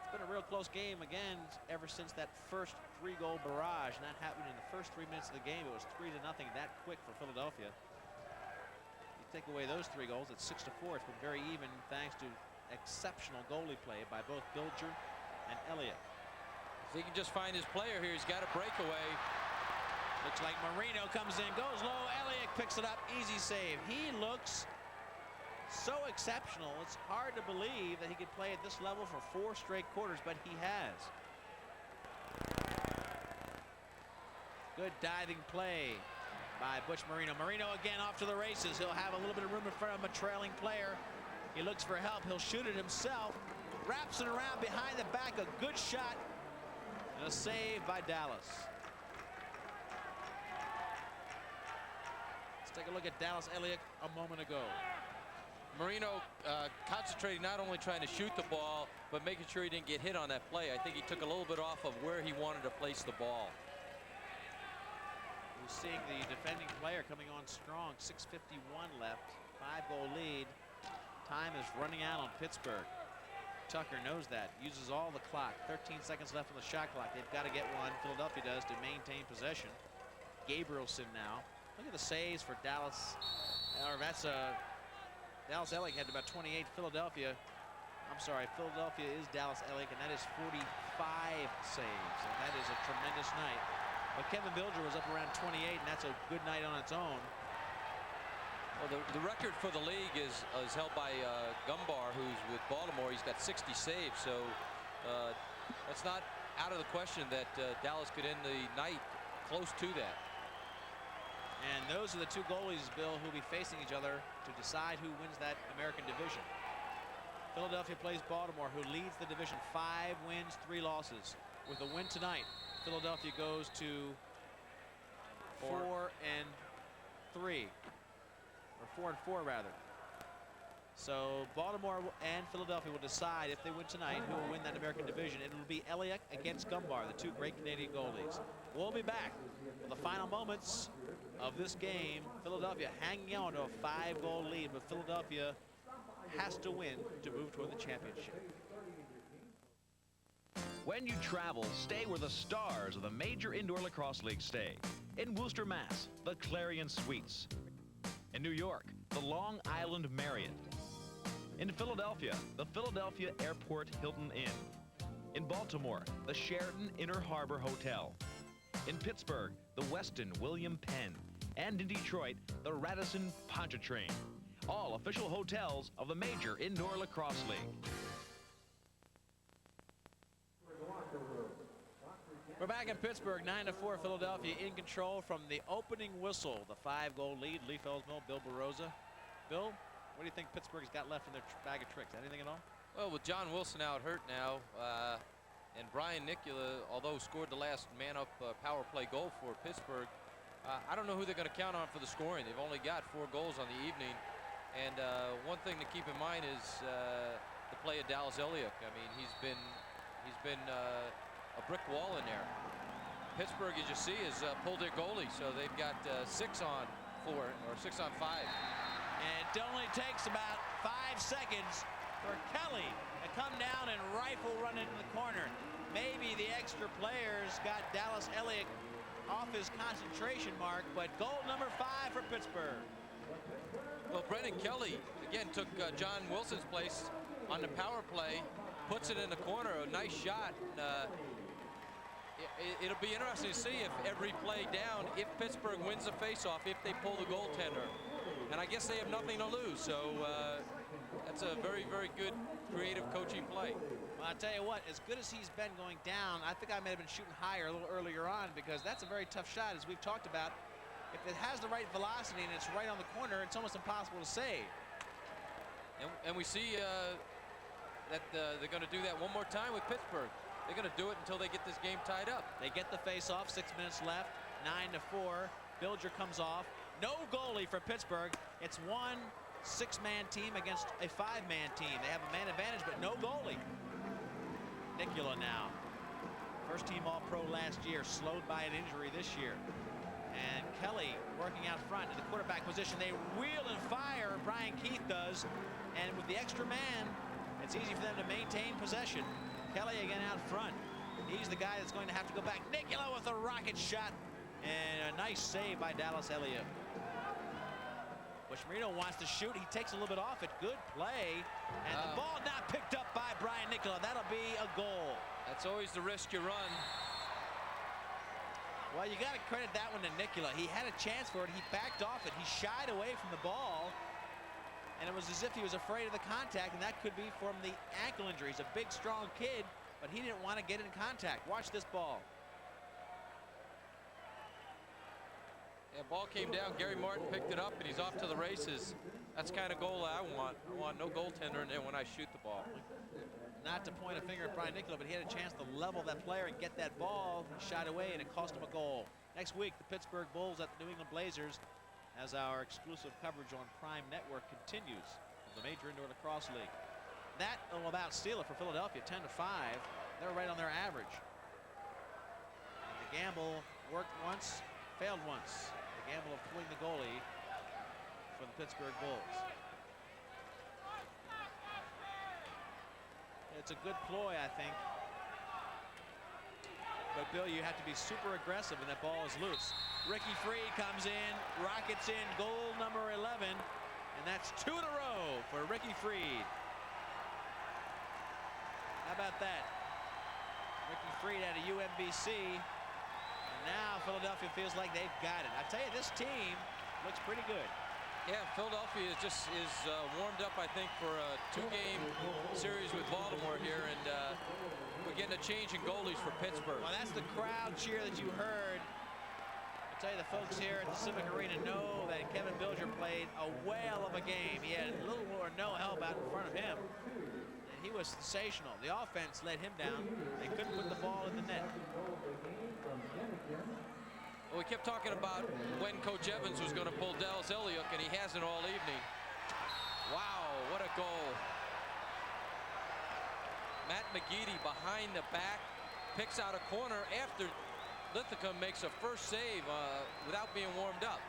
It's been a real close game again ever since that first 3-goal barrage, and that happened in the first 3 minutes of the game. It was 3-0 that quick for Philadelphia. You take away those 3 goals, it's 6-4. It's been very even thanks to exceptional goalie play by both Bilger and Elliott. If he can just find his player here, he's got a breakaway. Looks like Marino comes in, goes low. Elliott picks it up, easy save. He looks so exceptional. It's hard to believe that he could play at this level for 4 straight quarters, but he has. Good diving play by Butch Marino. Marino again off to the races. He'll have a little bit of room in front of him, a trailing player. He looks for help. He'll shoot it himself. Wraps it around behind the back. A good shot and a save by Dallas. Let's take a look at Dallas Elliott a moment ago. Marino concentrating, not only trying to shoot the ball, but making sure he didn't get hit on that play. I think he took a little bit off of where he wanted to place the ball. We're seeing the defending player coming on strong. 6:51 left. 5-goal lead. Time is running out on Pittsburgh. Tucker knows that. Uses all the clock. 13 seconds left on the shot clock. They've got to get one. Philadelphia does to maintain possession. Gabrielson now. Look at the saves for Dallas. Or that's Dallas Elliott had about 28. Philadelphia, I'm sorry, Philadelphia is Dallas Elliott, and that is 45 saves. And that is a tremendous night. But Kevin Bilger was up around 28, and that's a good night on its own. Well, the record for the league is held by Gumbar, who's with Baltimore. He's got 60 saves, so that's not out of the question that Dallas could end the night close to that. And those are the 2 goalies, Bill, who will be facing each other to decide who wins that American division. Philadelphia plays Baltimore, who leads the division 5 wins, 3 losses. With a win tonight, Philadelphia goes to 4-3, or 4-4 rather. So Baltimore and Philadelphia will decide if they win tonight who will win that American division. It will be Elliott against Gumbar, the 2 great Canadian goalies. We'll be back for the final moments of this game. Philadelphia hanging on to a 5-goal lead, but Philadelphia has to win to move toward the championship. When you travel, stay where the stars of the Major Indoor Lacrosse League stay. In Worcester, Mass, the Clarion Suites. In New York, the Long Island Marriott. In Philadelphia, the Philadelphia Airport Hilton Inn. In Baltimore, the Sheraton Inner Harbor Hotel. In Pittsburgh, the Westin William Penn. And in Detroit, the Radisson Pontchartrain. All official hotels of the Major Indoor Lacrosse League. We're back in Pittsburgh, 9-4 Philadelphia in control from the opening whistle. The 5-goal lead, Lee Felsmill, Bill Baroza. Bill, what do you think Pittsburgh's got left in their bag of tricks? Anything at all? Well, with John Wilson out hurt now, and Brian Nicola, although scored the last man-up power play goal for Pittsburgh, I don't know who they're going to count on for the scoring. They've only got 4 goals on the evening. And one thing to keep in mind is the play of Dallas Elliott. I mean, he's been a brick wall in there. Pittsburgh, as you see, has pulled their goalie, so they've got 6 on 4 or 6 on 5. And it only takes about 5 seconds for Kelly to come down and rifle run into the corner. Maybe the extra players got Dallas Elliott off his concentration mark, but goal number 5 for Pittsburgh. Well, Brendan Kelly, again, took John Wilson's place on the power play, puts it in the corner, a nice shot. It'll be interesting to see if every play down, if Pittsburgh wins the faceoff, if they pull the goaltender. And I guess they have nothing to lose, so that's a very, very good creative coaching play. Well, I'll tell you what, as good as he's been going down, I think I may have been shooting higher a little earlier on, because that's a very tough shot, as we've talked about. If it has the right velocity and it's right on the corner, it's almost impossible to save. And we see that they're going to do that one more time with Pittsburgh. They're going to do it until they get this game tied up. They get the face-off, 6 minutes left, 9-4. Bilger comes off. No goalie for Pittsburgh. It's one 6-man team against a 5-man team. They have a man advantage, but no goalie. Nicola now. First team All-Pro last year, slowed by an injury this year. And Kelly working out front in the quarterback position. They wheel and fire, Brian Keith does. And with the extra man, it's easy for them to maintain possession. Kelly again out front. He's the guy that's going to have to go back. Nicola with a rocket shot. And a nice save by Dallas Elliott. Bushmarino wants to shoot. He takes a little bit off it. Good play. And the ball not picked up by Brian Nicola. That'll be a goal. That's always the risk you run. Well, you got to credit that one to Nicola. He had a chance for it. He backed off it. He shied away from the ball. And it was as if he was afraid of the contact, and that could be from the ankle injury. He's a big, strong kid, but he didn't want to get in contact. Watch this ball. Yeah, ball came down. Gary Martin picked it up, and he's off to the races. That's the kind of goal I want. I want no goaltender in there when I shoot the ball. Not to point a finger at Brian Nicola, but he had a chance to level that player and get that ball. He shot away, and it cost him a goal. Next week, the Pittsburgh Bulls at the New England Blazers, as our exclusive coverage on Prime Network continues of the Major Indoor Lacrosse League. That will about steal it for Philadelphia, 10-5. They're right on their average. And the gamble worked once, failed once. The gamble of pulling the goalie for the Pittsburgh Bulls. It's a good ploy, I think. But, Bill, you have to be super aggressive when that ball is loose. Ricky Freed comes in, rockets in, goal number 11. And that's 2 in a row for Ricky Freed. How about that? Ricky Freed out of UMBC. And now Philadelphia feels like they've got it. I tell you, this team looks pretty good. Yeah, Philadelphia is warmed up, I think, for a 2-game series with Baltimore here, and we're getting a change in goalies for Pittsburgh. Well, that's the crowd cheer that you heard. The I'll tell you, the folks here at the Civic Arena know that Kevin Bilger played a whale of a game. He had little or no help out in front of him. And he was sensational. The offense let him down. They couldn't put the ball in the net. Well, we kept talking about when Coach Evans was going to pull Dallas Elliott, and he hasn't all evening. Wow, what a goal. Matt McGeady behind the back, picks out a corner after Linthicum makes a first save without being warmed up.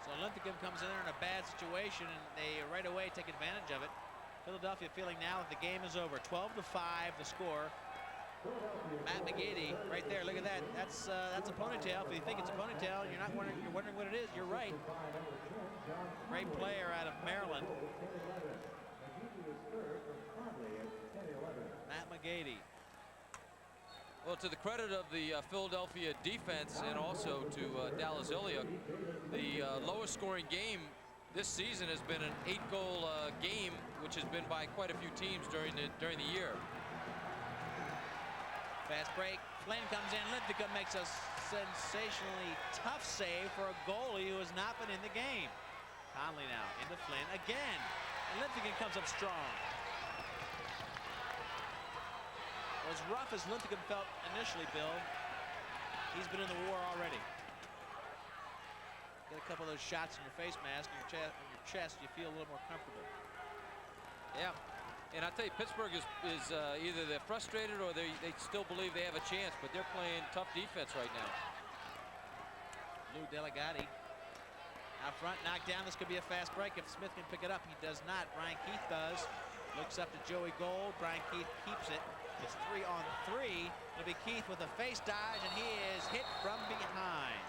So Linthicum comes in there in a bad situation, and they right away take advantage of it. Philadelphia feeling now that the game is over. 12-5 the score. Matt McGeady right there. Look at that. That's a ponytail. If you think it's a ponytail and you're wondering what it is, you're right. Great player out of Maryland. Matt McGeady. Well, to the credit of the Philadelphia defense and also to Dallas Elliott, the lowest scoring game this season has been an 8-goal game, which has been by quite a few teams during the year. Fast break. Flynn comes in. Linthicum makes a sensationally tough save for a goalie who has not been in the game. Conley now into Flynn again, and Linthicum comes up strong. As rough as Linthicum felt initially, Bill, he's been in the war already. Get a couple of those shots in your face mask and your chest, you feel a little more comfortable. Yeah, and I tell you, Pittsburgh is either they're frustrated or they still believe they have a chance, but they're playing tough defense right now. Lou Delegati out front, knocked down. This could be a fast break if Smith can pick it up. He does not. Brian Keith does. Looks up to Joey Gold. Brian Keith keeps it. It's 3-on-3. It'll be Keith with a face dodge, and he is hit from behind.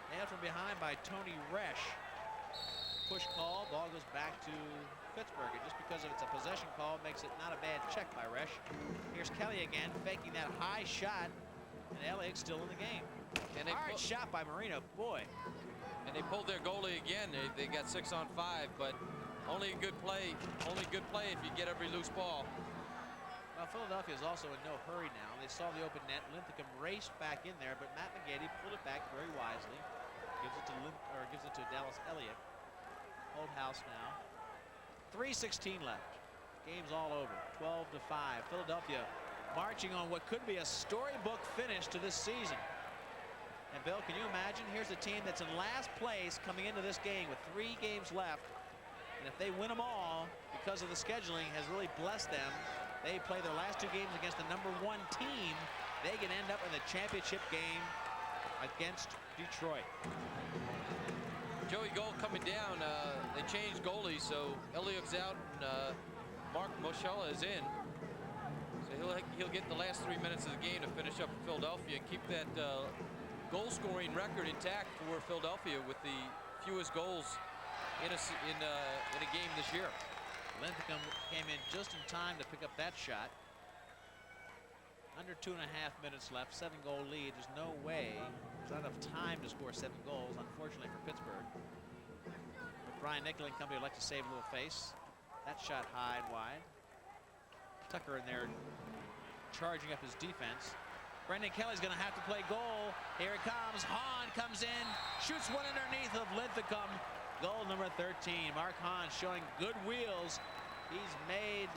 Nailed from behind by Tony Resch. Push call. Ball goes back to Pittsburgh. And just because it's a possession call makes it not a bad check by Resch. Here's Kelly again, faking that high shot, and Elliott's still in the game. And hard shot by Marino, boy. And they pulled their goalie again. They got 6-on-5, but only a good play. Only good play if you get every loose ball. Well, Philadelphia is also in no hurry now. They saw the open net. Linthicum raced back in there, but Matt McGeady pulled it back very wisely. Gives it to Dallas Elliott. Old house now. 3:16 left. Game's all over. 12-5. Philadelphia marching on what could be a storybook finish to this season. And Bill, can you imagine? Here's a team that's in last place coming into this game with 3 games left. And if they win them all, because of the scheduling has really blessed them, they play their last 2 games against the #1 team. They can end up in the championship game against Detroit. Joey Gold coming down. They changed goalies, so Elliott's out and Mark Moschella is in. So he'll get the last 3 minutes of the game to finish up in Philadelphia and keep that goal scoring record intact for Philadelphia with the fewest goals in a game this year. Linthicum came in just in time to pick up that shot. Under 2.5 minutes left, 7-goal lead. There's no way, there's not enough time to score 7 goals, unfortunately for Pittsburgh. But Brian Nickel and company would like to save a little face. That shot high and wide. Tucker in there charging up his defense. Brendan Kelly's going to have to play goal. Here it comes. Hahn comes in, shoots one underneath of Linthicum. Goal number 13. Mark Hahn showing good wheels. He's made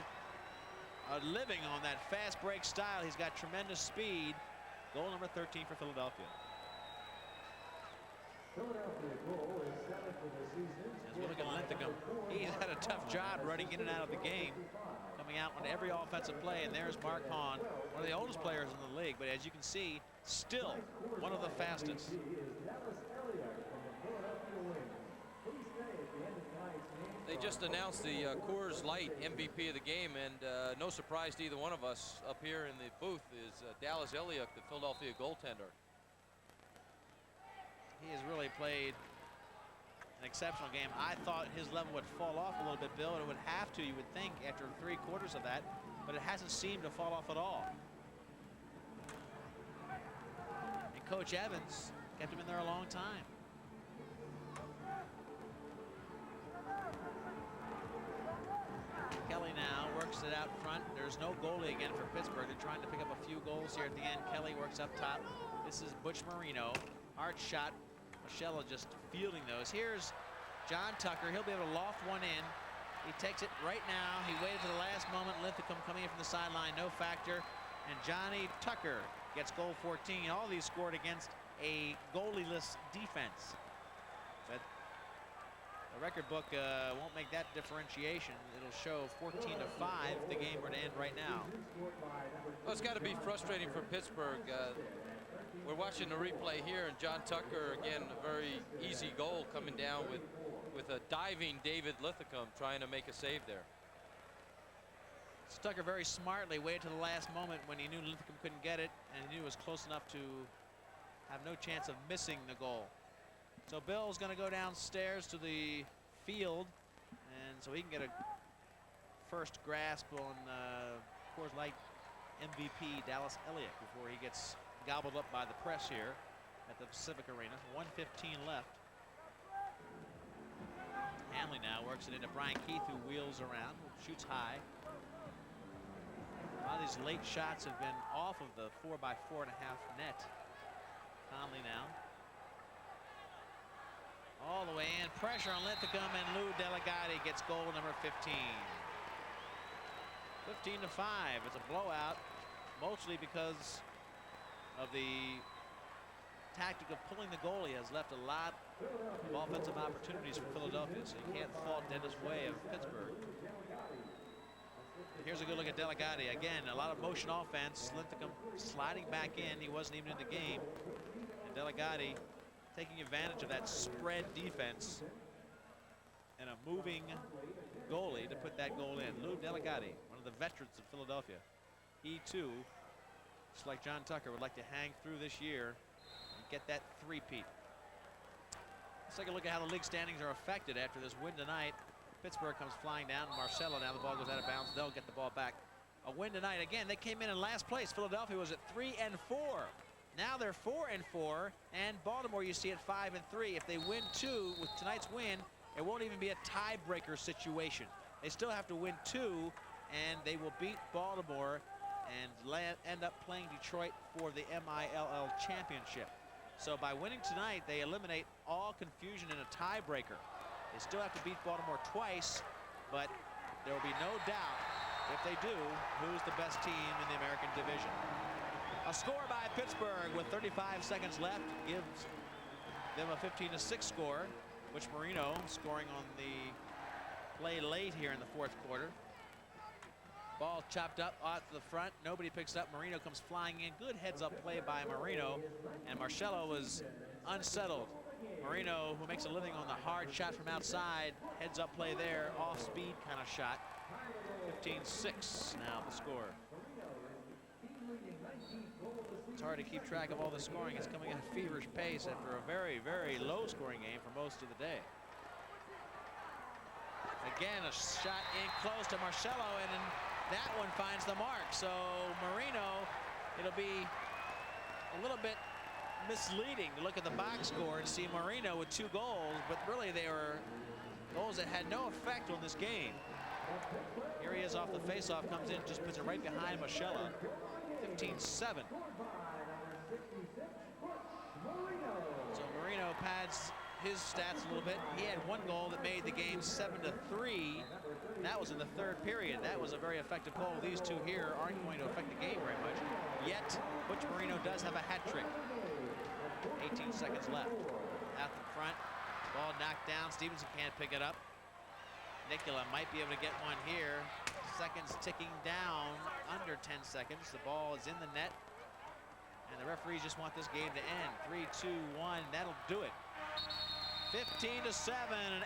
a living on that fast break style. He's got tremendous speed. Goal number 13 for Philadelphia. As we look at Linthicum, he's had a tough job running in and out of the game, coming out on every offensive play. And there's Mark Hahn, one of the oldest players in the league, but as you can see, still one of the fastest. They just announced the Coors Light MVP of the game, and no surprise to either one of us up here in the booth is Dallas Elliott, the Philadelphia goaltender. He has really played an exceptional game. I thought his level would fall off a little bit, Bill, and it would have to, you would think, after 3/4 of that, but it hasn't seemed to fall off at all. And Coach Evans kept him in there a long time. Kelly now works it out front. There's no goalie again for Pittsburgh. They're trying to pick up a few goals here at the end. Kelly works up top. This is Butch Marino. Hard shot. Marcello just fielding those. Here's John Tucker. He'll be able to loft one in. He takes it right now. He waited to the last moment. Linthicum coming in from the sideline. No factor. And Johnny Tucker gets goal 14. All these scored against a goalieless defense. But the record book won't make that differentiation. It'll show 14-5 if the game were to end right now. Well, it's got to be frustrating for Pittsburgh. We're watching the replay here, and John Tucker, again, a very easy goal coming down with a diving David Linthicum trying to make a save there. Tucker very smartly waited to the last moment when he knew Linthicum couldn't get it, and he knew it was close enough to have no chance of missing the goal. So Bill's going to go downstairs to the field, and so he can get a first grasp on Coors Light MVP Dallas Elliott before he gets gobbled up by the press here at the Civic Arena. 1:15 left. Hanley now works it into Brian Keith, who wheels around, shoots high. A lot of these late shots have been off of the 4x4.5 net. Conley now. All the way in. Pressure on Linthicum, and Lou Delegati gets goal number 15. 15-5. It's a blowout, mostly because of the tactic of pulling the goalie has left a lot of offensive opportunities for Philadelphia, so you can't fault Dennis Way of Pittsburgh. Here's a good look at Delegati. Again, a lot of motion offense. Linthicum sliding back in. He wasn't even in the game. And Delegati taking advantage of that spread defense and a moving goalie to put that goal in. Lou Delegati, one of the veterans of Philadelphia. He too, just like John Tucker, would like to hang through this year and get that three-peat. Let's take a look at how the league standings are affected after this win tonight. Pittsburgh comes flying down. Marcello, now the ball goes out of bounds. They'll get the ball back. A win tonight. Again, they came in last place. Philadelphia was at 3-4. Now they're 4-4, and Baltimore, you see, at 5-3. If they win 2 with tonight's win, it won't even be a tiebreaker situation. They still have to win 2, and they will beat Baltimore and end up playing Detroit for the MILL championship. So by winning tonight, they eliminate all confusion in a tiebreaker. They still have to beat Baltimore twice, but there will be no doubt, if they do, who's the best team in the American division. A score by Pittsburgh with 35 seconds left gives them a 15-6 score, which Marino scoring on the play late here in the fourth quarter. Ball chopped up out to the front. Nobody picks up. Marino comes flying in. Good heads-up play by Marino, and Marcello was unsettled. Marino, who makes a living on the hard shot from outside, heads-up play there, off-speed kind of shot. 15-6 now the score. It's hard to keep track of all the scoring. It's coming at a feverish pace after a very, very low-scoring game for most of the day. Again, a shot in close to Marcello, and then that one finds the mark. So Marino, it'll be a little bit misleading to look at the box score and see Marino with 2 goals, but really they were goals that had no effect on this game. Here he is off the faceoff, comes in, just puts it right behind Marcello. 15-7. So Marino pads his stats a little bit. He had 1 goal that made the game 7-3. And that was in the 3rd period. That was a very effective goal. These 2 here aren't going to affect the game very much. Yet, Butch Marino does have a hat trick. 18 seconds left. Out the front. Ball knocked down. Stevenson can't pick it up. Nicola might be able to get one here. Seconds ticking down. Under 10 seconds. The ball is in the net. And the referees just want this game to end. 3, 2, 1. That'll do it. 15-7. An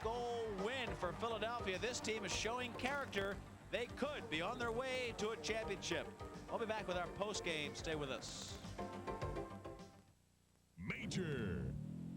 8-goal win for Philadelphia. This team is showing character. They could be on their way to a championship. We'll be back with our post game. Stay with us. Major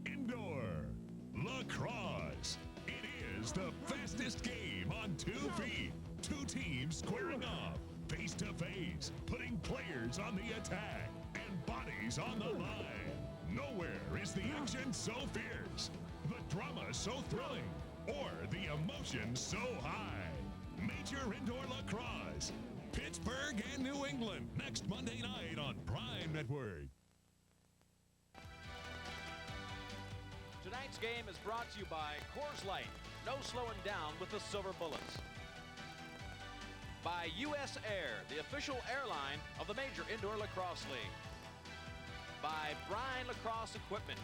Indoor Lacrosse. It is the fastest game on 2 feet. 2 teams squaring off, face to face, putting players on the attack and bodies on the line. Nowhere is the action so fierce, the drama so thrilling, or the emotion so high. Major Indoor Lacrosse, Pittsburgh and New England, next Monday night on Prime Network. Tonight's game is brought to you by Coors Light. No slowing down with the Silver Bullets. By US Air, the official airline of the Major Indoor Lacrosse League. By Brine Lacrosse Equipment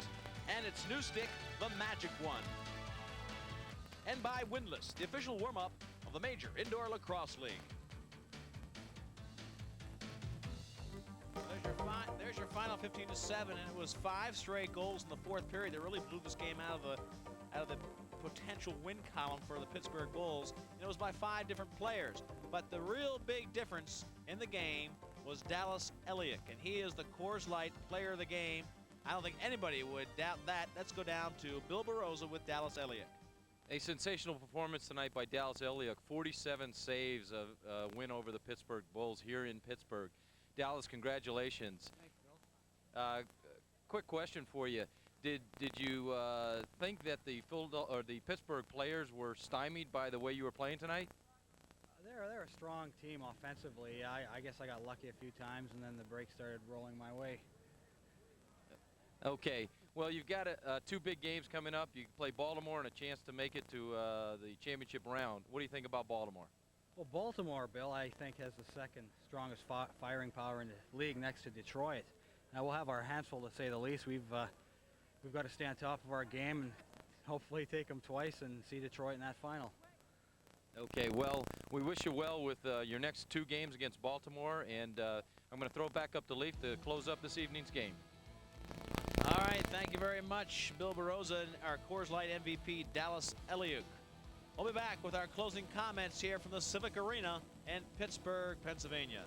and its new stick, the Magic One. And by Windlass, the official warm-up of the Major Indoor Lacrosse League. There's your final 15-7, and it was 5 straight goals in the fourth period that really blew this game out of the potential win column for the Pittsburgh Bulls. And it was by 5 different players. But the real big difference in the game was Dallas Elliott, and he is the Coors Light player of the game. I don't think anybody would doubt that. Let's go down to Bill Barroza with Dallas Elliott. A sensational performance tonight by Dallas Elliott. 47 saves, a win over the Pittsburgh Bulls here in Pittsburgh. Dallas, congratulations. Thanks, Bill. Quick question for you. Did you think that the Pittsburgh players were stymied by the way you were playing tonight? They're a strong team offensively. I guess I got lucky a few times, and then the break started rolling my way. Okay. Well, you've got 2 big games coming up. You play Baltimore and a chance to make it to the championship round. What do you think about Baltimore? Well, Baltimore, Bill, I think has the second strongest firing power in the league next to Detroit. Now we'll have our hands full, to say the least. We've got to stay on top of our game and hopefully take them twice and see Detroit in that final. Okay, well, we wish you well with your next 2 games against Baltimore, and I'm going to throw it back up to Leaf to close up this evening's game. All right, thank you very much, Bill Barroza and our Coors Light MVP, Dallas Elliott. We'll be back with our closing comments here from the Civic Arena in Pittsburgh, Pennsylvania.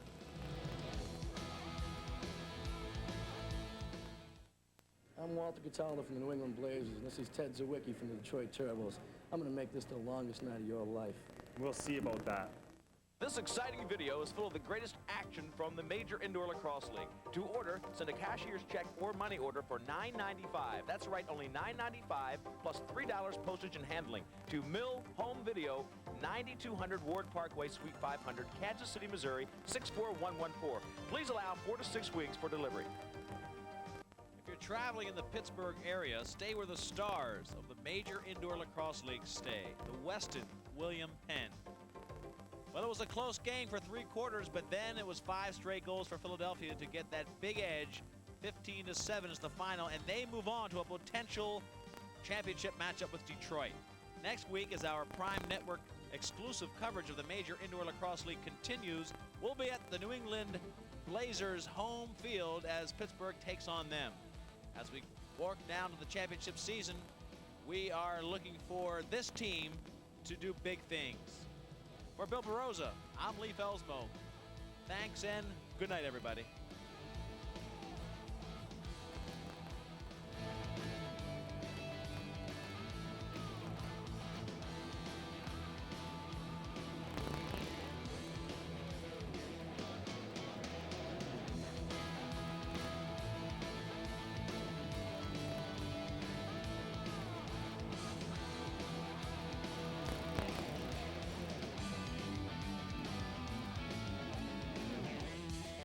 I'm Walter Cataldo from the New England Blazers, and this is Ted Zawicki from the Detroit Turbos. I'm going to make this the longest night of your life. We'll see about that. This exciting video is full of the greatest action from the Major Indoor Lacrosse League. To order, send a cashier's check or money order for $9.95. That's right, only $9.95 plus $3 postage and handling to Mill Home Video, 9200 Ward Parkway, Suite 500, Kansas City, Missouri, 64114. Please allow 4 to 6 weeks for delivery. If you're traveling in the Pittsburgh area, stay where the stars of the Major Indoor Lacrosse League stay, the Weston William Penn. Well, it was a close game for 3 quarters, but then it was 5 straight goals for Philadelphia to get that big edge. 15-7 is the final, and they move on to a potential championship matchup with Detroit. Next week, as our Prime Network exclusive coverage of the Major Indoor Lacrosse League continues, we'll be at the New England Blazers home field as Pittsburgh takes on them. As we work down to the championship season, we are looking for this team to do big things. For Bill Barroza, I'm Leif Elsmo. Thanks and good night, everybody.